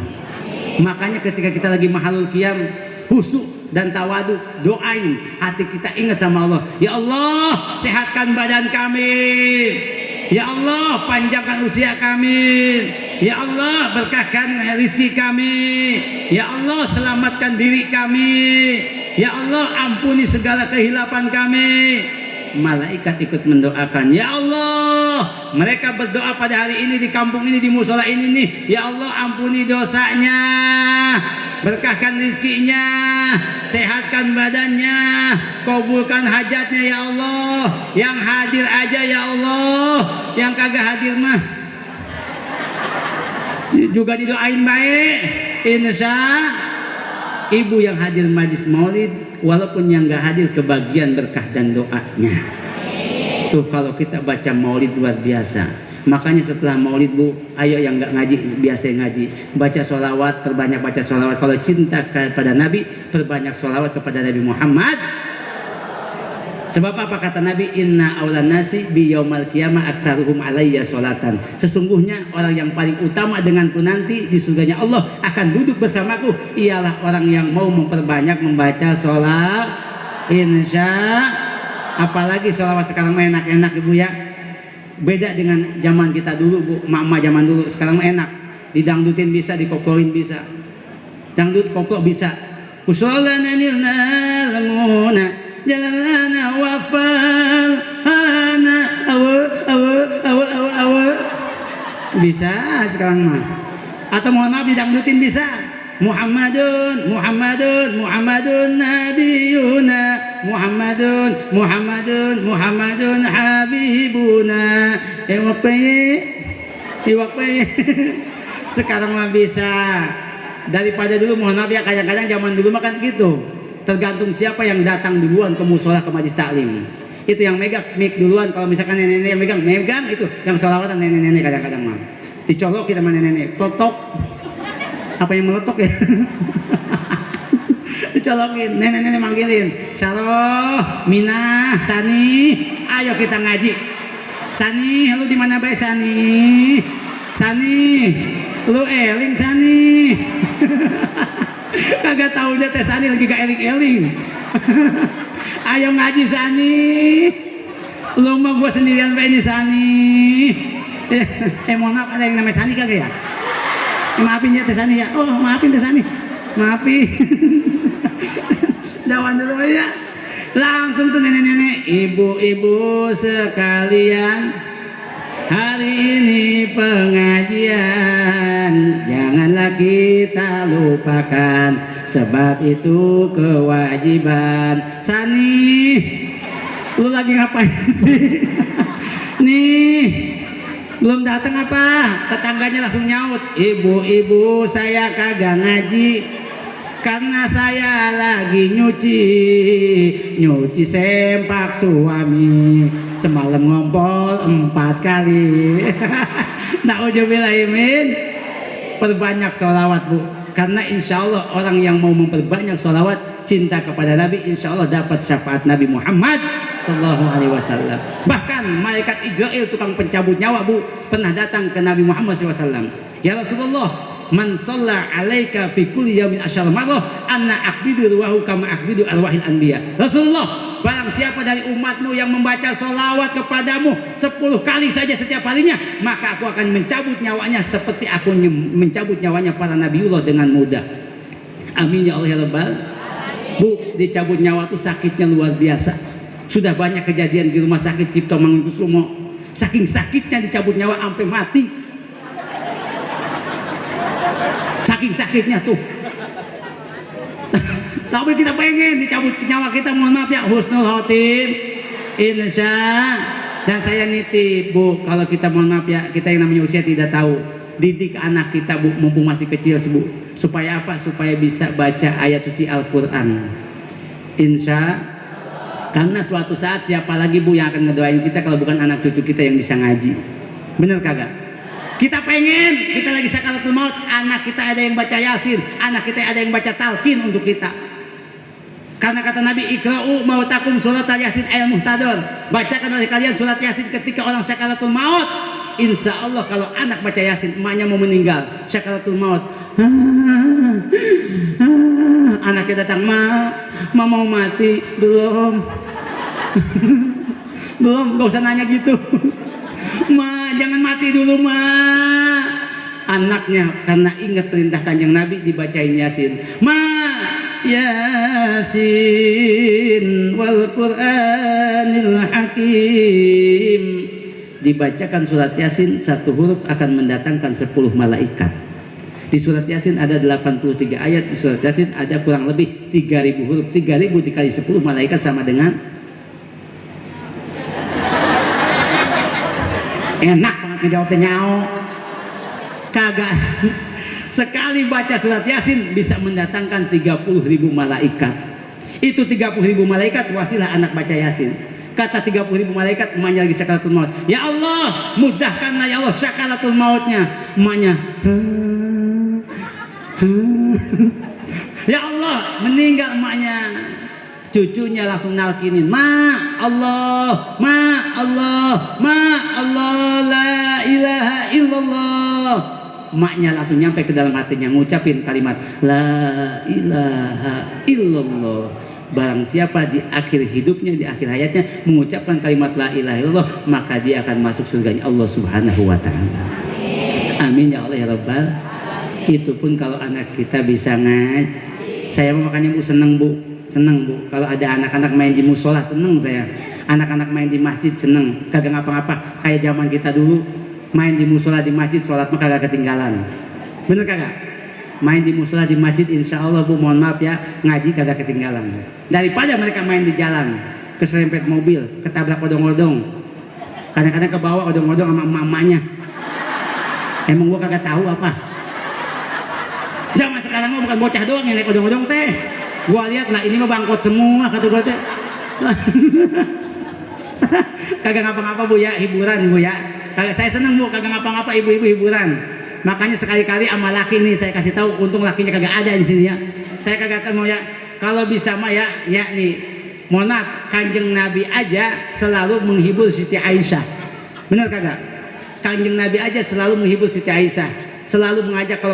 Makanya ketika kita lagi mahalul qiyam, khusyuk dan tawadu, doain hati kita, ingat sama Allah. Ya Allah, sehatkan badan kami. Ya Allah, panjangkan usia kami. Ya Allah, berkahkan rezeki kami. Ya Allah, selamatkan diri kami. Ya Allah, ampuni segala kehilapan kami. Malaikat ikut mendoakan. Ya Allah, mereka berdoa pada hari ini di kampung ini, di musola ini nih. Ya Allah, ampuni dosanya, berkahkan rezekinya, sehatkan badannya, kabulkan hajatnya ya Allah. Yang hadir aja ya Allah, yang kagak hadir mah juga didoain baik. Insya ibu yang hadir majlis maulid, walaupun yang gak hadir, kebagian berkah dan doanya. Tuh kalau kita baca maulid luar biasa. Makanya setelah maulid Bu, ayo yang gak ngaji biasa ngaji, baca sholawat, perbanyak baca sholawat. Kalau cinta kepada Nabi, perbanyak sholawat kepada Nabi Muhammad. Sebab apa kata Nabi? Inna awlan nasi bi yaumal qiyamah aktsaruhum alayya sholatan. Sesungguhnya orang yang paling utama denganku nanti di surganya Allah akan duduk bersamaku ialah orang yang mau memperbanyak membaca sholawat. Insya. Apalagi sholawat sekarang mah enak-enak Ibu ya. Beda dengan zaman kita dulu Bu, mama zaman dulu. Sekarang mah enak, didangdutin bisa, dikoploin bisa. Dangdut koplo bisa. Usolana nilna lamuna jalalana wafal hana awa bisa sekarang mah. Atau mohon maaf didangdutin bisa. Muhammadun nabiyuna Muhammadun habibuna. Iwakpe sekarang mah bisa. Daripada dulu mohon maaf ya, kadang-kadang zaman dulu mah kan gitu, tergantung siapa yang datang duluan ke musola, ke majlis taklim. Itu yang megang mic duluan. Kalau misalkan nenek-nenek yang megang itu yang sholawatan nenek-nenek kadang-kadang mah dicolok kita sama nenek-nenek totok. Apa yang meletok ya? Dicolokin, nenek-nenek manggilin, Saroh, Minah, Sani, ayo kita ngaji. Sani, lu di mana bae Sani? Sani, lu eling Sani. Kagak tahu dia teh Sani lagi gak eling-eling. Ayo ngaji Sani. Lu mah gua sendirian bae ini Sani. Mohon maaf, ada yang namanya Sani kagak ya? Maafin ya teh Sani ya. Oh, maafin teh Sani. Maafin. Jawan dulu ya. Langsung tuh nenek-nenek, ibu-ibu sekalian, hari ini pengajian janganlah kita lupakan, sebab itu kewajiban. Sani, lu lagi ngapain sih? Nih, belum datang apa? Tetangganya langsung nyaut, ibu-ibu saya kagak ngaji karena saya lagi nyuci sempak suami, semalam ngompol 4 kali. Na'udzubillahimin. Perbanyak sholawat bu, karena insya Allah orang yang mau memperbanyak sholawat, cinta kepada Nabi, insya Allah dapat syafaat Nabi Muhammad Sallallahu Alaihi Wasallam. Bahkan malaikat Israel, tukang pencabut nyawa bu, pernah datang ke Nabi Muhammad SAW. Ya Rasulullah, man shalla alaika fi kulli yaumin asyara marrah anna akbidu ruwahu kama akbidu arwahil anbiya. Rasulullah, barang siapa dari umatmu yang membaca sholawat kepadamu 10 kali saja setiap harinya, maka aku akan mencabut nyawanya seperti aku mencabut nyawanya para nabiullah dengan mudah. Amin ya Allah ya Rabbal. Bu, dicabut nyawa itu sakitnya luar biasa. Sudah banyak kejadian di rumah sakit Cipto Mangunkusumo, saking sakitnya dicabut nyawa sampai mati. Saking sakitnya tuh. Tapi kita pengen dicabut nyawa kita, mohon maaf ya, husnul khotim insya. Dan saya nitip bu, kalau kita mohon maaf ya, kita yang namanya usia tidak tahu, didik anak kita bu, mumpung masih kecil bu, supaya apa? Supaya bisa baca ayat suci Al-Quran, insya. Karena suatu saat siapa lagi bu yang akan ngedoain kita kalau bukan anak cucu kita yang bisa ngaji? Bener kagak? Kita pengen, kita lagi sakaratul maut, anak kita ada yang baca Yasin, anak kita ada yang baca talqin untuk kita. Karena kata Nabi, ikra'u mautakum surat al-Yasin ayat muhtador, bacakan oleh kalian surat Yasin ketika orang sakaratul maut. Insya Allah kalau anak baca Yasin, emaknya mau meninggal, sakaratul maut, anaknya datang, ma mau mati, belum. Belum, gak usah nanya gitu. Ma, jangan mati dulu ma. Anaknya karena ingat perintah kanjeng Nabi dibacain Yasin. Ma, Yasin wal Qur'anil Hakim. Dibacakan surat Yasin, satu huruf akan mendatangkan 10 malaikat. Di surat Yasin ada 83 ayat, di surat Yasin ada kurang lebih 3000 huruf. 3000 dikali 10 malaikat sama dengan, enak banget ngejawabnya nyao. Kagak. Sekali baca surat Yasin bisa mendatangkan 30.000 malaikat. Itu 30.000 malaikat wasilah anak baca Yasin. Kata 30.000 malaikat, emaknya lagi sakaratul maut, ya Allah mudahkanlah ya Allah sakaratul mautnya. Emaknya, ya Allah meninggal emaknya. Cucunya langsung nalkinin, ma Allah, ma Allah, ma Allah, la ilaha illallah. Emaknya langsung nyampe ke dalam hatinya, ngucapin kalimat la ilaha illallah. Barang siapa di akhir hidupnya, di akhir hayatnya mengucapkan kalimat la ilaha illallah, maka dia akan masuk surganya Allah Subhanahu wa ta'ala. Amin ya Allah ya Rabbal. Itu pun kalau anak kita bisa ngaji. Saya makanya bu seneng bu, kalau ada anak-anak main di musola, seneng saya. Anak-anak main di masjid seneng, kagak ngapa-ngapa. Kayak zaman kita dulu main di musola di masjid, sholat mah kagak ketinggalan. Bener kagak? Main di musola di masjid, insya Allah bu, mohon maaf ya, ngaji kagak ketinggalan. Daripada mereka main di jalan, keserempet mobil, ketabrak odong-odong, kadang-kadang ke bawah odong-odong sama emak-emaknya. Emang gua kagak tahu apa? Zaman sekarang mah bukan bocah doang yang naik odong-odong teh. Gua lihat lah, ini mah bangkot semua kata gua teh. Kagak ngapa-ngapa bu ya, hiburan bu ya. Kagak, saya seneng bu, kagak ngapa-ngapa, ibu-ibu hiburan. Makanya sekali-kali sama laki nih saya kasih tahu, untung lakinya kagak ada di sini ya. Saya kagak tahu ya. Kalau bisa mah ya nih, mohon maaf, Kanjeng Nabi aja selalu menghibur Siti Aisyah. Benar kagak? Kanjeng Nabi aja selalu menghibur Siti Aisyah. Selalu mengajak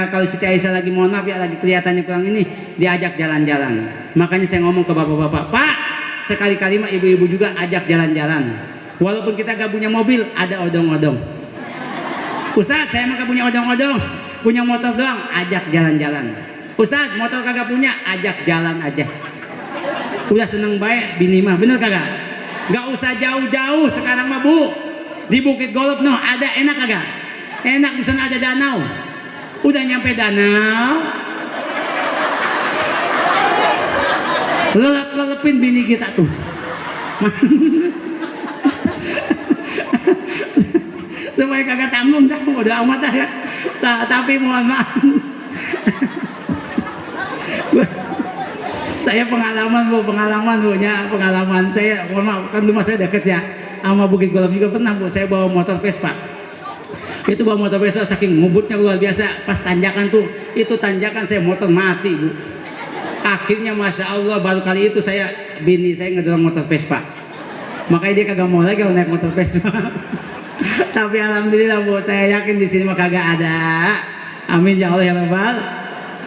kalau Siti Aisyah lagi, mohon maaf ya, lagi kelihatannya kurang ini, diajak jalan-jalan. Makanya saya ngomong ke bapak-bapak, Pak, sekali-kali mah ibu-ibu juga ajak jalan-jalan. Walaupun kita gak punya mobil, ada odong-odong. Ustadz, saya mah gak punya odong-odong, punya motor doang, ajak jalan-jalan. Ustadz, motor kagak punya, ajak jalan aja. Udah seneng baik bini mah, bener kagak? Gak usah jauh-jauh sekarang mah Bu. Di Bukit Golop noh ada, enak kagak? Enak, di sana ada danau. Udah nyampe danau, lelep-lelepin bini kita tuh. Supaya kagak tanggung dah, udah amat dah ya. Tapi mohon maaf. Saya pengalaman Bu nya, pengalaman saya, mohon maaf, kan rumah saya deket ya sama Bukit Golop juga pernah Bu, saya bawa motor Vespa. Itu bawa motor Vespa saking ngubutnya luar biasa, pas tanjakan tuh, itu tanjakan saya motor mati Bu. Akhirnya Masya Allah baru kali itu bini saya ngedorong motor Vespa. Makanya dia kagak mau lagi kalau naik motor Vespa. Tapi alhamdulillah Bu, saya yakin di sini mah kagak ada. Amin ya Allah ya Rabbal.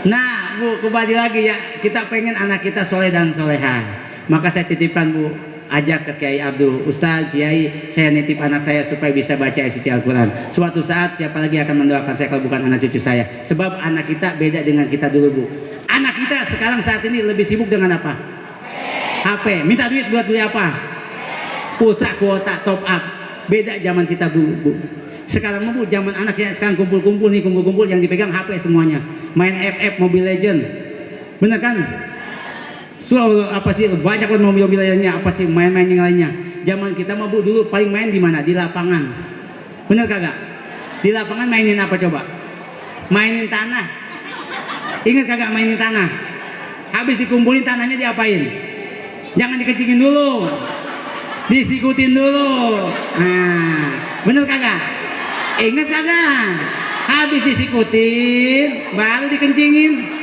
Nah Bu, kembali lagi ya, kita pengen anak kita soleh dan soleha. Maka saya titipkan Bu, ajak ke Kiai Abdul, Ustaz, Kiai, saya nitip anak saya supaya bisa baca suci Al-Quran. Suatu saat siapa lagi akan mendoakan saya kalau bukan anak cucu saya? Sebab anak kita beda dengan kita dulu Bu. Anak kita sekarang saat ini lebih sibuk dengan apa? HP. Minta duit buat beli apa? Pulsa, kuota, top up. Beda zaman kita dulu Bu. Sekarang Bu, zaman anak ya, sekarang kumpul-kumpul yang dipegang HP semuanya. Main FF, Mobile Legend. Bener kan? Apa sih, banyak kan mobil lainnya, apa sih main-main yang lainnya. Zaman kita mah Bu dulu paling main di mana? Di lapangan. Bener kagak? Di lapangan mainin apa coba? Mainin tanah. Ingat kagak mainin tanah? Habis dikumpulin tanahnya diapain? Jangan dikencingin dulu, disikutin dulu. Nah, bener kagak? Ingat kagak? Habis disikutin baru dikencingin.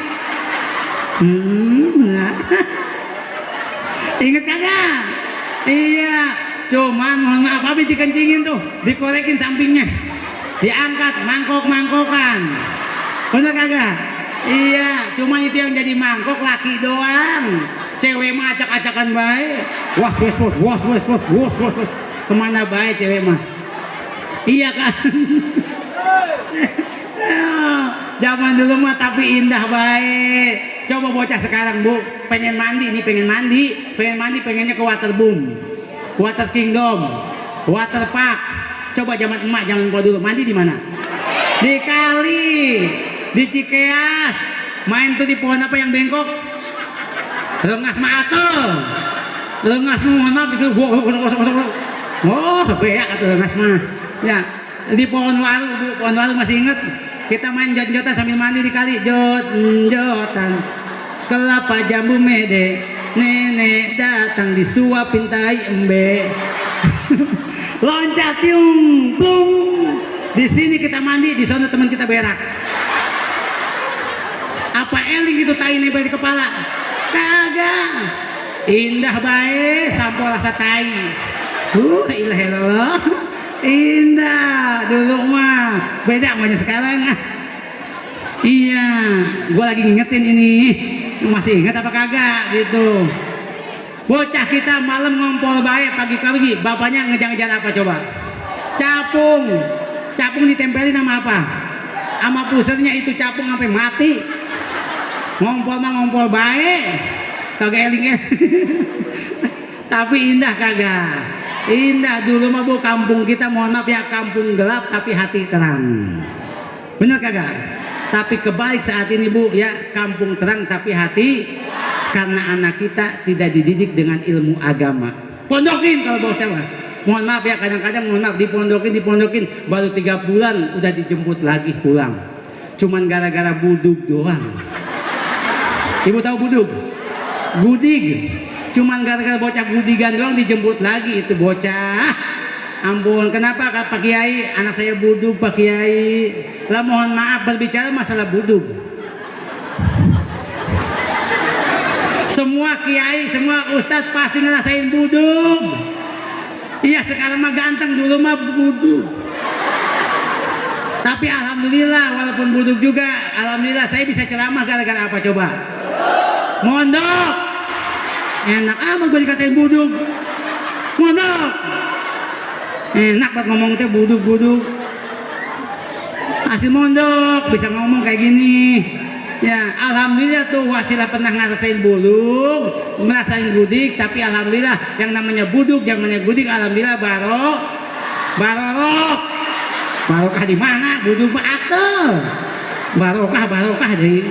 Nah. Ingat kagak? Iya, cuman mohon maaf, habis dikencingin tuh dikorekin sampingnya, diangkat mangkok-mangkokan. Bener kagak? Iya, cuman itu yang jadi mangkok laki doang. Cewek mah acak-acakan baik. Was. Kemana baik cewek mah? Iya kan? Zaman dulu mah tapi indah baik. Coba bocah sekarang Bu, pengen mandi, pengennya ke Waterboom, Water Kingdom, Water Park. Coba zaman emak, zaman gua dulu mandi di mana? Di kali, di Cikeas. Main tuh di pohon apa yang bengkok? Rengas Maatel. Rengas mohon maaf itu gosok. Oh, beak atau rengas mah. Ya, di pohon waru Bu, pohon waru masih inget? Kita main jot-jotan sambil mandi di kali, jot-jotan. Kelapa jambu mede, nenek datang disuapin tai embe. Loncat tiung tung. Di sini kita mandi, di sana teman kita berak. Apa eling itu tai nempel di kepala? Kagak. Indah baik, sampo rasa tai. Ilah ilah. Indah dulu mah, beda sama sekarang. Iya, gue lagi ngingetin ini. Masih ingat apa kagak gitu? Bocah kita malam ngompol baik, pagi-pagi bapaknya ngejar-ngejar apa coba? Capung ditempelin sama apa? Sama pusernya itu capung sampai mati. Ngompol mah ngompol baik, kagak eling. Tapi indah kagak? Indah dulu mah Bu, kampung kita mohon maaf ya, kampung gelap tapi hati terang. Bener kagak? Tapi kebalik saat ini Bu ya, kampung terang tapi hati, karena anak kita tidak dididik dengan ilmu agama. Pondokin kalau bau sewa. Mohon maaf ya, kadang-kadang mohon maaf dipondokin baru 3 bulan udah dijemput lagi pulang. Cuman gara-gara budug doang. Ibu tahu budug? Gudig. Cuman gara-gara bocah gudigan doang dijemput lagi itu bocah. Ampun, kenapa Pak Kiai? Anak saya budug Pak Kiai. Lah mohon maaf berbicara masalah budug. Semua kiai, semua ustadz pasti ngerasain budug. Iya sekarang mah ganteng, dulu mah budug. Tapi alhamdulillah walaupun budug juga, alhamdulillah saya bisa ceramah gara-gara apa coba? Mondok. Enak amat gue dikatain budug. Mondok. Enak banget ngomong teh budug-budug. Asli mondok bisa ngomong kayak gini. Ya, alhamdulillah tuh wasilah pernah ngerasain budug, merasain budik, tapi alhamdulillah yang namanya budug, yang namanya budik, alhamdulillah barokah. Barokah di mana? Budug mah atuh. Barokah deh.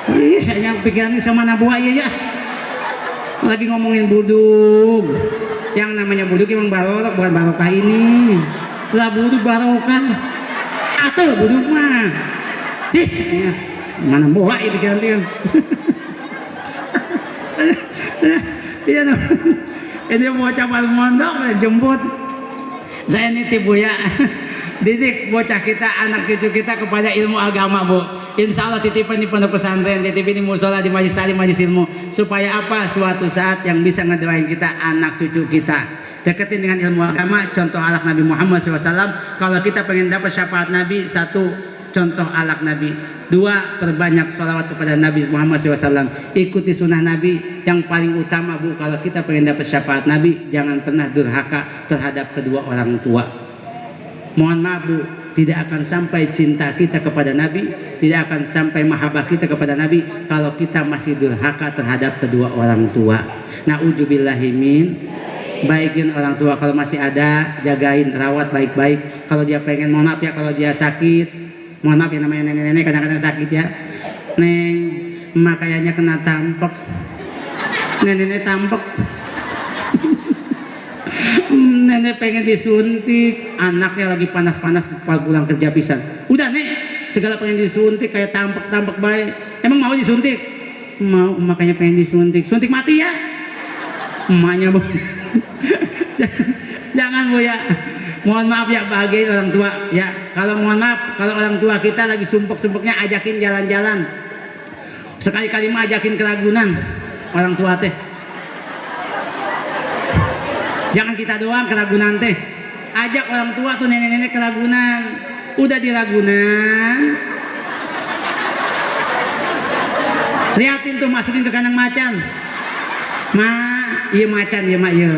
Iya, yang pikirannya sama nabuaya ya. Lagi ngomongin budug. Yang namanya budug emang barokah, bukan barokah ini. Lah budug barokah. Atuh budug mah. Iya. Mana boha ya pikiran tuh. Iya no. Ini bocah baru mondok jemput. Saya nitip Bu ya. Didik bocah kita, anak cucu kita kepada ilmu agama Bu. Insya Allah titipan di pondok pesantren, titipin di musola, di majelis taklim, majelis ilmu, supaya apa? Suatu saat yang bisa ngedoain kita anak cucu kita. Deketin dengan ilmu agama, contoh alak Nabi Muhammad SAW. Kalau kita pengen dapat syafaat Nabi, satu, contoh alak Nabi. Dua, perbanyak sholawat kepada Nabi Muhammad SAW. Ikuti sunnah Nabi. Yang paling utama Bu, kalau kita pengen dapat syafaat Nabi, jangan pernah durhaka terhadap kedua orang tua. Mohon maaf Bu, tidak akan sampai cinta kita kepada Nabi, tidak akan sampai mahabbah kita kepada Nabi kalau kita masih durhaka terhadap kedua orang tua. Na'udzubillahimin. Baikin orang tua, kalau masih ada jagain, rawat baik-baik. Kalau dia pengen, mohon maaf ya, kalau dia sakit, mohon maaf ya, namanya nenek-nenek kadang-kadang sakit ya. Neng, emak kayaknya kena tampek. Nenek tampek. Nenek pengen disuntik, anaknya lagi panas-panas pulang kerja pisan. Udah nek, segala pengen disuntik kayak tampek-tampek baik. Emang mau disuntik? Mau, makanya pengen disuntik. Suntik mati ya? Emaknya Bu. Jangan Bu ya. Mohon maaf ya, bahagiain orang tua ya. Kalau mohon maaf, kalau orang tua kita lagi sumpek-sumpeknya, ajakin jalan-jalan. Sekali-kali mah ajakin ke Ragunan orang tua teh. Jangan kita doang ke Ragunan teh. Ajak orang tua tuh, nenek-nenek ke Ragunan. Udah di Ragunan, liatin tuh, masukin ke kandang macan. Iya macan ya mak ya.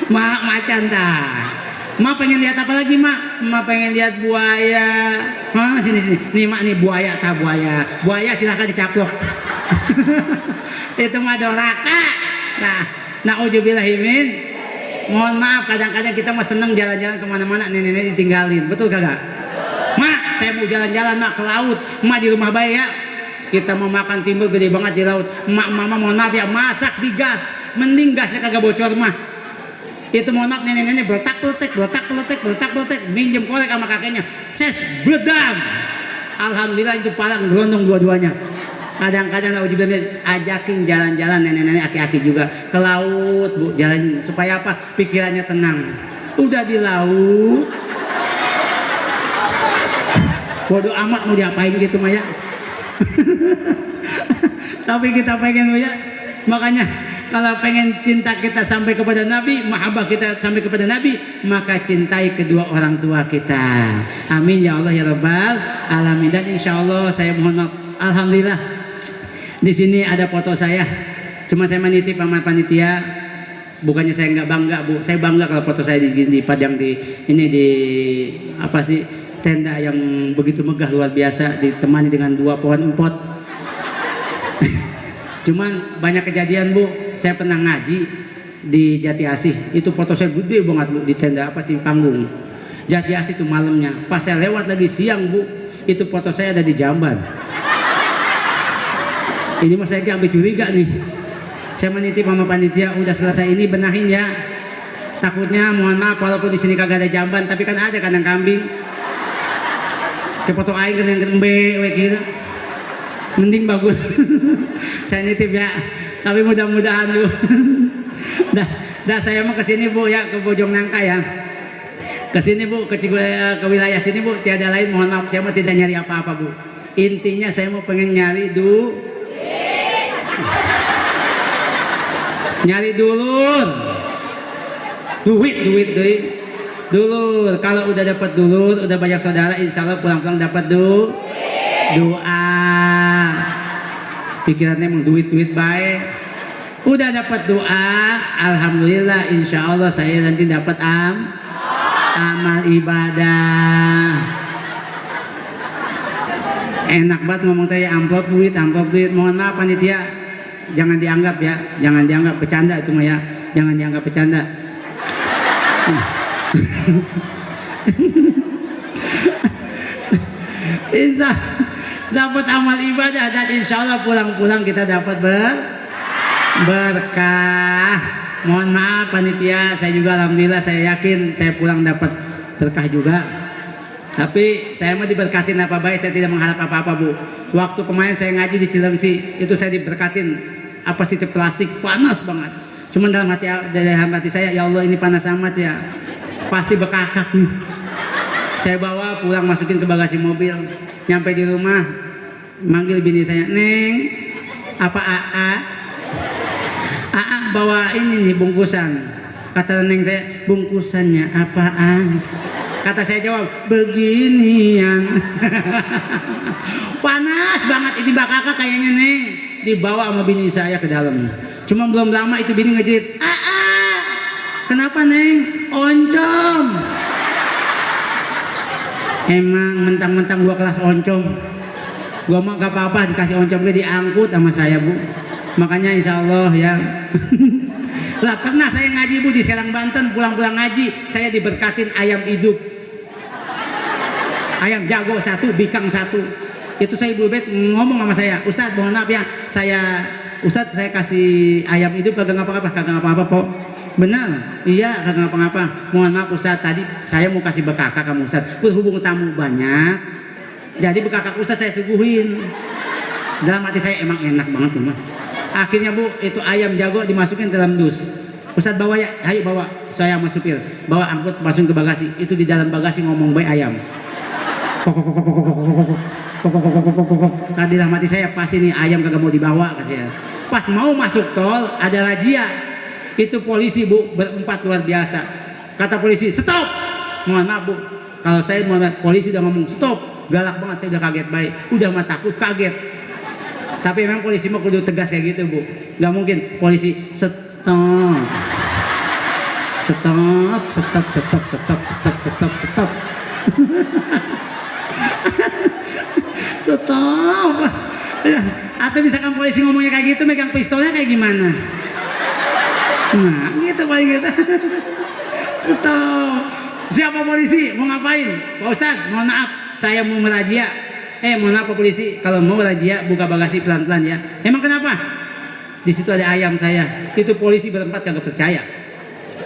Mak macan dah. Mak pengen lihat apa lagi mak? Mak pengen lihat buaya. Sini. Nih mak, nih buaya tak buaya. Buaya silahkan dicaplok. Itu mah doraka. Nah, na'udzubillahimin. Mohon maaf, kadang-kadang kita mah seneng jalan-jalan kemana-mana, nenek-nenek ditinggalin. Betul kagak? Mak, saya mau jalan-jalan mak ke laut. Mak di rumah bayi ya. Kita mau makan timbul gede banget di laut. Mama mohon maaf ya, masak di gas. Mending gasnya kagak bocor mah. Itu mohon maaf, nenek-nenek bertak-letek, minjem korek sama kakeknya. Ces, bledang. Alhamdulillah itu palang gelondong dua-duanya. Kadang-kadang ajakin jalan-jalan nenek-nenek, aki-aki juga ke laut Bu, jalan supaya apa? Pikirannya tenang. Udah di laut, bodoh amat mau diapain gitu Maya. Tapi kita pengen Bu ya. Makanya kalau pengen cinta kita sampai kepada Nabi, mahabbah kita sampai kepada Nabi, maka cintai kedua orang tua kita. Amin ya Allah ya Rabbal alamin. Dan insya Allah saya mohon maaf, alhamdulillah di sini ada foto saya. Cuma saya menitip sama panitia. Bukannya saya nggak bangga Bu, saya bangga kalau foto saya dipajang di ini, di apa sih, tenda yang begitu megah luar biasa, ditemani dengan 2 pohon empot. Cuman banyak kejadian Bu, saya pernah ngaji di Jati Asih, itu foto saya gede banget Bu, di tenda apa, di panggung Jati Asih itu malamnya. Pas saya lewat lagi siang Bu, itu foto saya ada di jamban. Ini mas saya sampai curiga nih. Saya menitip sama panitia, udah selesai ini benahin ya. Takutnya mohon maaf walaupun di sini kagak ada jamban, tapi kan ada kandang kambing. Kayak foto aing kan yang kembe gitu. Mending bagus. Saya nitip ya. Tapi mudah-mudahan Bu. Nah, Dah saya mau ke sini Bu ya, ke Bojong Nangka ya. Ke sini Bu, ke wilayah sini Bu, tiada lain, mohon maaf saya mau tidak nyari apa-apa Bu. Intinya saya mau pengen nyari nyari dulur. Duit. Dulur. Kalau udah dapat dulur, udah banyak saudara, insya Allah pulang-pulang dapat doa. Pikirannya emang duit baik. Udah dapat doa, alhamdulillah, insya Allah saya nanti dapat amal ibadah. Enak banget ngomong tadi amplop duit. Mohon maaf panitia, jangan dianggap ya, jangan dianggap bercanda itu mah ya, jangan dianggap bercanda. Insya dapat amal ibadah dan insya Allah pulang-pulang kita dapat berkah. Mohon maaf panitia, saya juga alhamdulillah saya yakin saya pulang dapat berkah juga. Tapi saya mau diberkatin apa baik, saya tidak mengharap apa-apa Bu. Waktu kemarin saya ngaji di Cilengsi, itu saya diberkatin apa sih plastik panas banget. Cuman dalam hati saya, ya Allah ini panas amat ya, pasti bekakak nih. Saya bawa pulang, masukin ke bagasi mobil. Nyampe di rumah, manggil bini saya, Neng, apa AA bawa ini nih bungkusan. Kata Neng saya, bungkusannya apaan? Kata saya jawab, beginian. Panas banget ini bakaka kayaknya Neng. Dibawa sama bini saya ke dalam. Cuma belum lama itu bini ngejerit, kenapa Neng? Oncom. Emang mentang-mentang gua kelas oncom, gua mah gak apa-apa dikasih oncom gue diangkut sama saya Bu. Makanya insya Allah ya. Lah pernah saya ngaji Bu di Serang Banten, pulang-pulang ngaji saya diberkatin ayam hidup, ayam jago 1, bikang 1. Itu saya ibu bet ngomong sama saya, Ustadz mohon maaf ya, Ustadz saya kasih ayam hidup kagak ngapa-ngapa Pok. Benar, iya kagak ngapa-ngapa. Mohon maaf Ustadz, tadi saya mau kasih bekaka kamu Ustadz, berhubung tamu banyak, jadi bekaka Ustadz saya suguhin. Dalam hati saya emang enak banget tuh mah. Akhirnya Bu, itu ayam jago dimasukin dalam dus. Ustadz bawa ya, ayo bawa. Saya sama supir bawa, angkut, masukin ke bagasi. Itu di dalam bagasi ngomong baik ayam. Dalam hati saya pasti nih ayam kagak mau dibawa katanya. Pas mau masuk tol ada razia. Itu polisi Bu, berempat luar biasa. Kata polisi, stop. Mohon maaf Bu, kalau saya polisi udah ngomong stop, galak banget, saya udah kaget baik. Udah mah takut kaget. Tapi memang polisi mah kudu tegas kayak gitu Bu. Gak mungkin polisi stop. Stop. Atau misalkan polisi ngomongnya kayak gitu, megang pistolnya kayak gimana? Nah gitu paling gitu. Stop. Siapa polisi? Mau ngapain? Pak Ustadz, mohon maaf, saya mau merazia. Mohon maaf Pak Polisi, kalau mau razia buka bagasi pelan-pelan ya. Emang kenapa? Di situ ada ayam saya. Itu polisi berempat kagak percaya.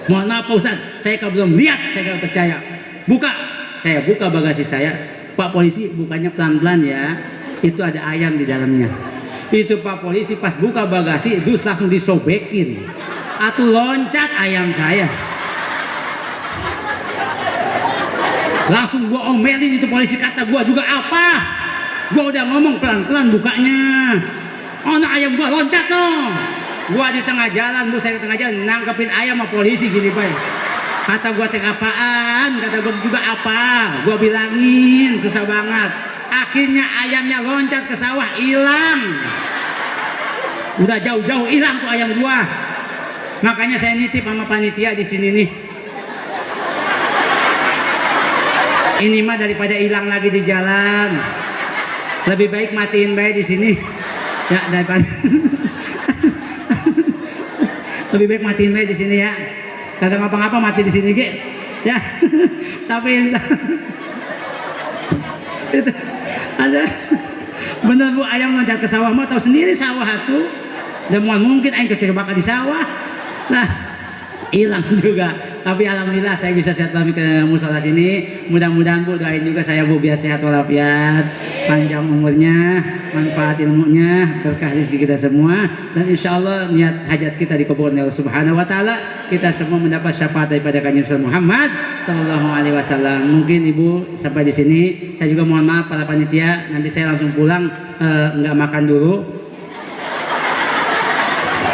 Mohon maaf Pak Ustadz, saya kalau belum lihat saya kagak percaya. Buka, saya buka bagasi saya. Pak Polisi bukanya pelan-pelan ya. Itu ada ayam di dalamnya. Itu Pak Polisi pas buka bagasi, dus langsung disobekin. Atuh loncat ayam saya. Langsung gua omelin itu polisi, kata gua juga apa? Gua udah ngomong pelan-pelan bukanya. Oh nah ayam gua loncat no. Gua di tengah jalan Bu, saya di tengah jalan nangkepin ayam sama polisi gini Pak. Kata gua teh apaan? Kata gua juga apa? Gua bilangin susah banget. Akhirnya ayamnya loncat ke sawah, hilang. Udah jauh-jauh hilang tuh ayam gua. Makanya saya nitip sama panitia di sini nih. Ini mah daripada hilang lagi di jalan, lebih baik matiin baik di sini. Ya daripada lebih baik matiin baik di sini ya. Kadang ngapa-ngapa mati di sini ge. Ya. Tapi itu ada bener Bu, ayam loncat ke sawah, mau tahu sendiri sawah tuh. Dan mungkin aing kecebak di sawah. Nah, hilang juga. Tapi alhamdulillah saya bisa sehat lagi ke musola sini. Mudah-mudahan Bu doain juga saya Bu biar sehat walafiat, panjang umurnya, manfaat ilmunya, berkah rezeki kita semua, dan insya Allah niat hajat kita dikabulkan oleh Allah Subhanahu Wa Taala. Kita semua mendapat syafaat daripada Kanjeng Muhammad Sallallahu Alaihi Wasallam. Mungkin Ibu sampai di sini. Saya juga mohon maaf para panitia. Nanti saya langsung pulang, nggak makan dulu.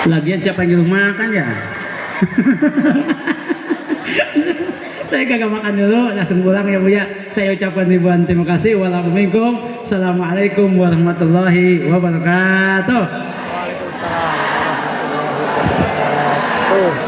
Lagian siapa yang nyuruh makan ya? Saya kagak makan dulu, langsung pulang ya Bu ya. Saya ucapkan ribuan terima kasih. Wassalamualaikum. Assalamualaikum warahmatullahi wabarakatuh. Waalaikumsalam warahmatullahi wabarakatuh.